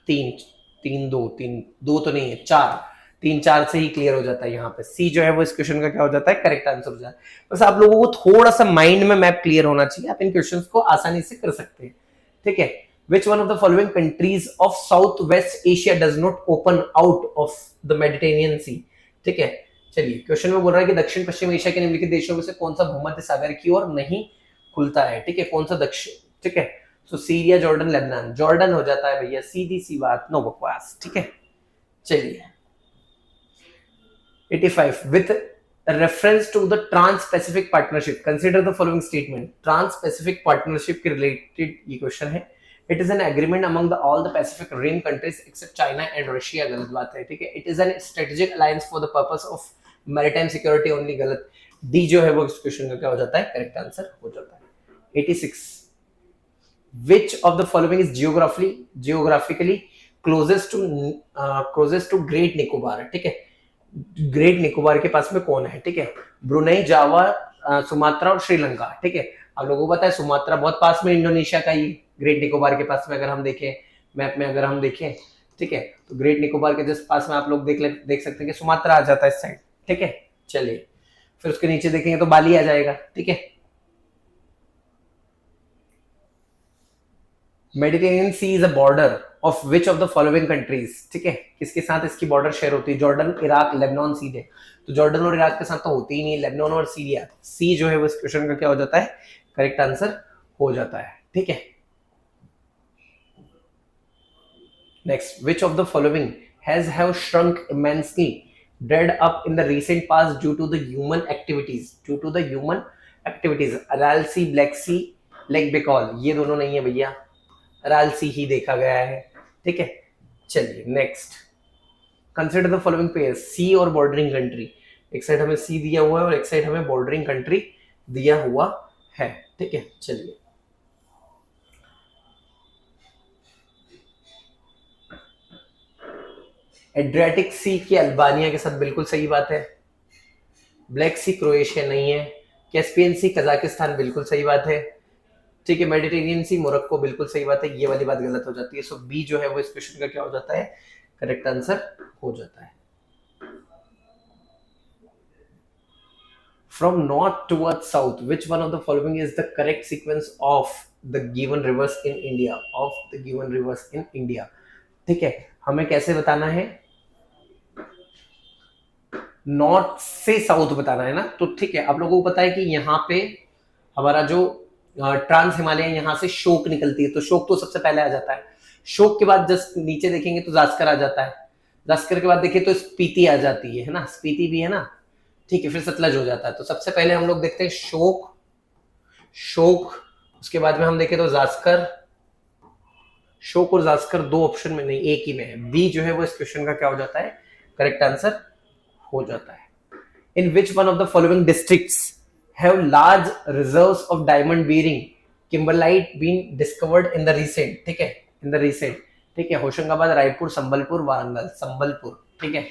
तीन दो तो नहीं है, चार, 3-4 से ही क्लियर हो जाता है। यहाँ पे सी जो है वो इस क्वेश्चन का क्या हो जाता है, करेक्ट आंसर हो जाता है। बस आप लोगों को थोड़ा सा माइंड में मैप क्लियर होना चाहिए, आप इन क्वेश्चंस को आसानी से कर सकते हैं, ठीक है। Which one of the following countries of Southwest Asia does not open out of the Mediterranean Sea? ठीक है, चलिए क्वेश्चन में बोल रहा है कि दक्षिण पश्चिम एशिया के निम्नलिखित देशों में से कौन सा भूमध्य सागर की ओर नहीं खुलता है, ठीक है, कौन सा दक्षिण, ठीक है। तो सीरिया, जॉर्डन, लेबनान, जॉर्डन हो जाता है भैया, सीधी सी बात, नो बकवास, ठीक है। चलिए 85 with reference to the Trans-Pacific Partnership, consider the following statement. Trans-Pacific Partnership के related ये क्वेश्चन है। It is an agreement among all the Pacific Rim countries except China and Russia, गलत बात है, ठीक है। It is a strategic alliance for the purpose of maritime security only, गलत। D जो है वो इस क्वेश्चन का क्या हो जाता है, करेक्ट आंसर हो जाता है। 86 which of the following is geographically closest to Great Nicobar, ठीक है। ग्रेट निकोबार के पास में कौन है, ठीक है, ब्रुनेई, जावा, सुमात्रा और श्रीलंका, ठीक है। आप लोगों को पता है सुमात्रा बहुत पास में इंडोनेशिया का ही, ग्रेट निकोबार के पास में अगर हम देखें मैप में, अगर हम देखें, ठीक है, तो ग्रेट निकोबार के जस्ट पास में आप लोग देख सकते हैं कि सुमात्रा आ जाता है इस साइड, ठीक है। चलिए फिर उसके नीचे देखेंगे तो बाली आ जाएगा, ठीक है। Mediterranean Sea is a border of which of the following countries, ठीक है, किसके साथ इसकी बॉर्डर शेयर होती है, जॉर्डन, इराक, लेबनान, सीरिया। तो जॉर्डन और इराक के साथ तो होती ही नहीं, लेबनान और सीरिया। सी जो है वो इस क्वेश्चन का क्या हो जाता है, करेक्ट आंसर हो जाता है, ठीक है। Next, which of the following has have shrunk immensely dried up in the recent past due to the human activities, Aral Sea, Black Sea, Lake Baikal, ये दोनों नहीं है भैया, अराल सी ही देखा गया है, ठीक है। चलिए next, consider the following pairs, sea और बॉर्डरिंग कंट्री, एक साइड हमें सी दिया हुआ है और एक साइड हमें बॉर्डरिंग कंट्री दिया हुआ है, ठीक है। चलिए एड्रियाटिक सी की अल्बानिया के साथ, बिल्कुल सही बात है। ब्लैक सी क्रोएशिया नहीं है। कैस्पियन सी कजाकिस्तान, बिल्कुल सही बात है, ठीक है। मेडिटेरियन सी मोरक्को, बिल्कुल सही बात है, ये वाली बात गलत हो जाती है। सो बी जो है वो इस क्वेश्चन का क्या हो जाता है, करेक्ट आंसर हो जाता है। From north toward south, which one of the following is the correct sequence of the given reverse in India, ठीक है। हमें कैसे बताना है, नॉर्थ से साउथ बताना है ना, तो ठीक है। आप लोगों को पता है कि यहाँ पे हमारा जो ट्रांस हिमालय यहाँ से शोक निकलती है, तो शोक तो सबसे पहले आ जाता है। शोक के बाद जस्ट नीचे देखेंगे तो जास्कर आ जाता है, जास्कर के बाद देखिए तो स्पीति आ जाती है ना, स्पीति भी है ना, ठीक है। फिर सतलज हो जाता है। तो सबसे पहले हम लोग देखते हैं शोक, उसके बाद में हम देखें तो जास्कर। शोक और जास्कर दो ऑप्शन में नहीं, एक ही में है। बी जो है वो इस क्वेश्चन का क्या हो जाता है, करेक्ट आंसर हो जाता है। In which one of the following districts have large reserves of diamond bearing kimberlite been discovered in the recent, ठीक है, in the recent, ठीक है। होशंगाबाद, रायपुर, संबलपुर, वारंगल, संबलपुर, ठीक है।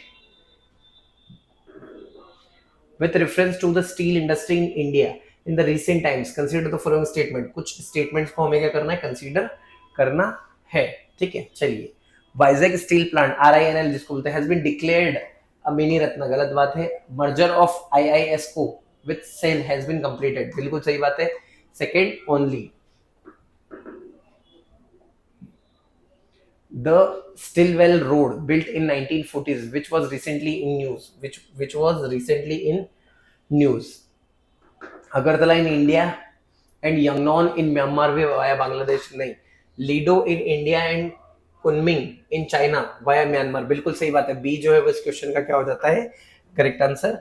with reference to the steel industry in India in the recent times, consider the following statement, कुछ statements को हमें क्या करना है, कंसीडर करना है, ठीक है। चलिए वाइजैक स्टील प्लांट RINL जिसको बोलते हैं has been declared a mini ratna, गलत बात है। Merger of IISco with SAIL has been completed, बिल्कुल सही बात है, second only. The Stillwell Road built in 1940s, which was recently in news, which was recently in news. Agartala in India and Yangon in Myanmar via Bangladesh, नहीं, Lido in India and Kunming in China via Myanmar, बिल्कुल सही बात है। B जो है वो इस question का क्या हो जाता है, करेक्ट आंसर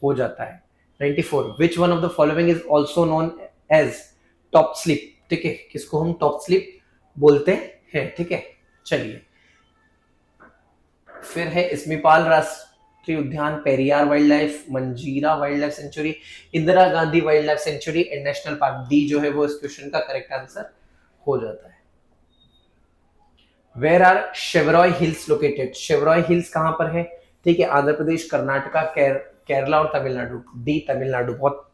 हो जाता है। 94, which one of the following is also known as top slip, ठीक है, किसको हम टॉप स्लिप बोलते हैं, ठीक है। चलिए फिर है इसमीपाल राष्ट्रीय उद्यान, पेरियार वाइल्ड लाइफ, मंजीरा wild life sanctuary, Indira Gandhi wild life sanctuary and national park. D जो है वो इस क्वेश्चन का करेक्ट आंसर हो जाता है। Where are Shevaroy Hills located, Shevaroy Hills कहां पर है, ठीक है, आंध्र प्रदेश, कर्नाटका, केरला और तमिलनाडु। डी तमिलनाडु, बहुत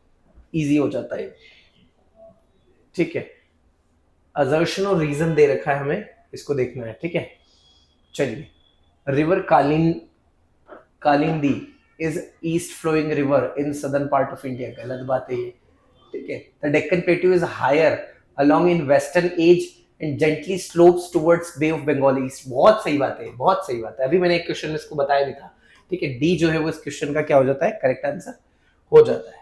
इजी हो जाता है, ठीक है। असर्शन और रीजन दे रखा है हमें, इसको देखना है, ठीक है। चलिए, river Kalindi is east flowing river in southern part of India, गलत बात है ये, ठीक है। The Deccan plateau is higher along in western edge and gently slopes towards bay of Bengal east, बहुत सही बात है, बहुत सही बात है। अभी मैंने एक क्वेश्चन इसको बताया भी था, ठीक है। डी जो है वो इस क्वेश्चन का क्या हो जाता है, करेक्ट आंसर हो जाता है।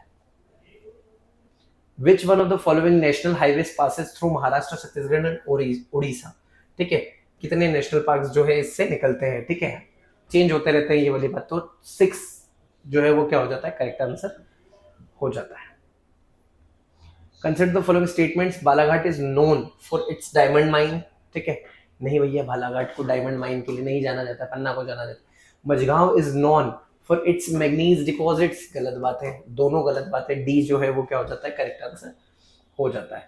Which one of the following national highways passes through Maharashtra, Chhattisgarh and Orissa, ठीक है। कितने नेशनल पार्क्स जो है इससे निकलते हैं, ठीक है, चेंज होते रहते हैं ये वाली बात। तो 6 जो है वो क्या हो जाता है, करेक्ट आंसर हो जाता है। Consider the following statements, Balaghat is known for it's diamond mine, ठीक है, नहीं भैया, बालाघाट को डायमंड माइन के लिए नहीं जाना जाता, पन्ना को जाना जाता है। Majhgawan is known for its manganese deposits, गलत बात है, दोनों गलत बात है। डी जो है वो क्या हो जाता है, करेक्ट आंसर हो जाता है।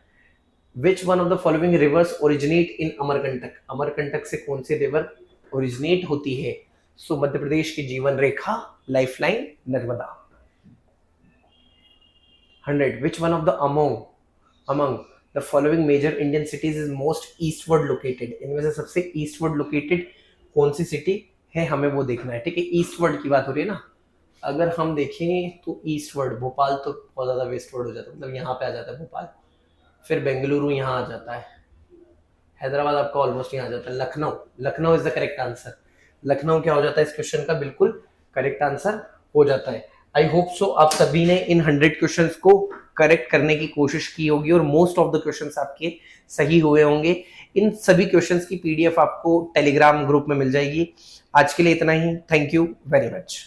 विच one of the following rivers originate in Amarkantak, Amarkantak से कौन सी रिवर ओरिजिनेट होती है, सो मध्य प्रदेश की जीवन रेखा, lifeline, Narmada. 100, which one of the among the following major Indian cities is most eastward located, इनमें से सबसे ईस्टवर्ड लोकेटेड कौन सी सिटी है, हमें वो देखना है, ठीक है। ईस्टवर्ड की बात हो रही है ना, अगर हम देखें तो ईस्टवर्ड, भोपाल तो बहुत ज्यादा वेस्टवर्ड हो जाता है, मतलब यहाँ पे आ जाता है भोपाल, फिर बेंगलुरु यहाँ आ जाता है, हैदराबाद आपका ऑलमोस्ट यहाँ आ जाता है, Lucknow is the correct answer. Lucknow क्या हो जाता है इस क्वेश्चन का, बिल्कुल करेक्ट आंसर हो जाता है। आई होप सो आप सभी ने इन 100 क्वेश्चंस को करेक्ट करने की कोशिश की होगी और मोस्ट ऑफ द क्वेश्चंस आपके सही हुए होंगे। इन सभी क्वेश्चंस की PDF आपको टेलीग्राम ग्रुप में मिल जाएगी। आज के लिए इतना ही, थैंक यू वेरी मच।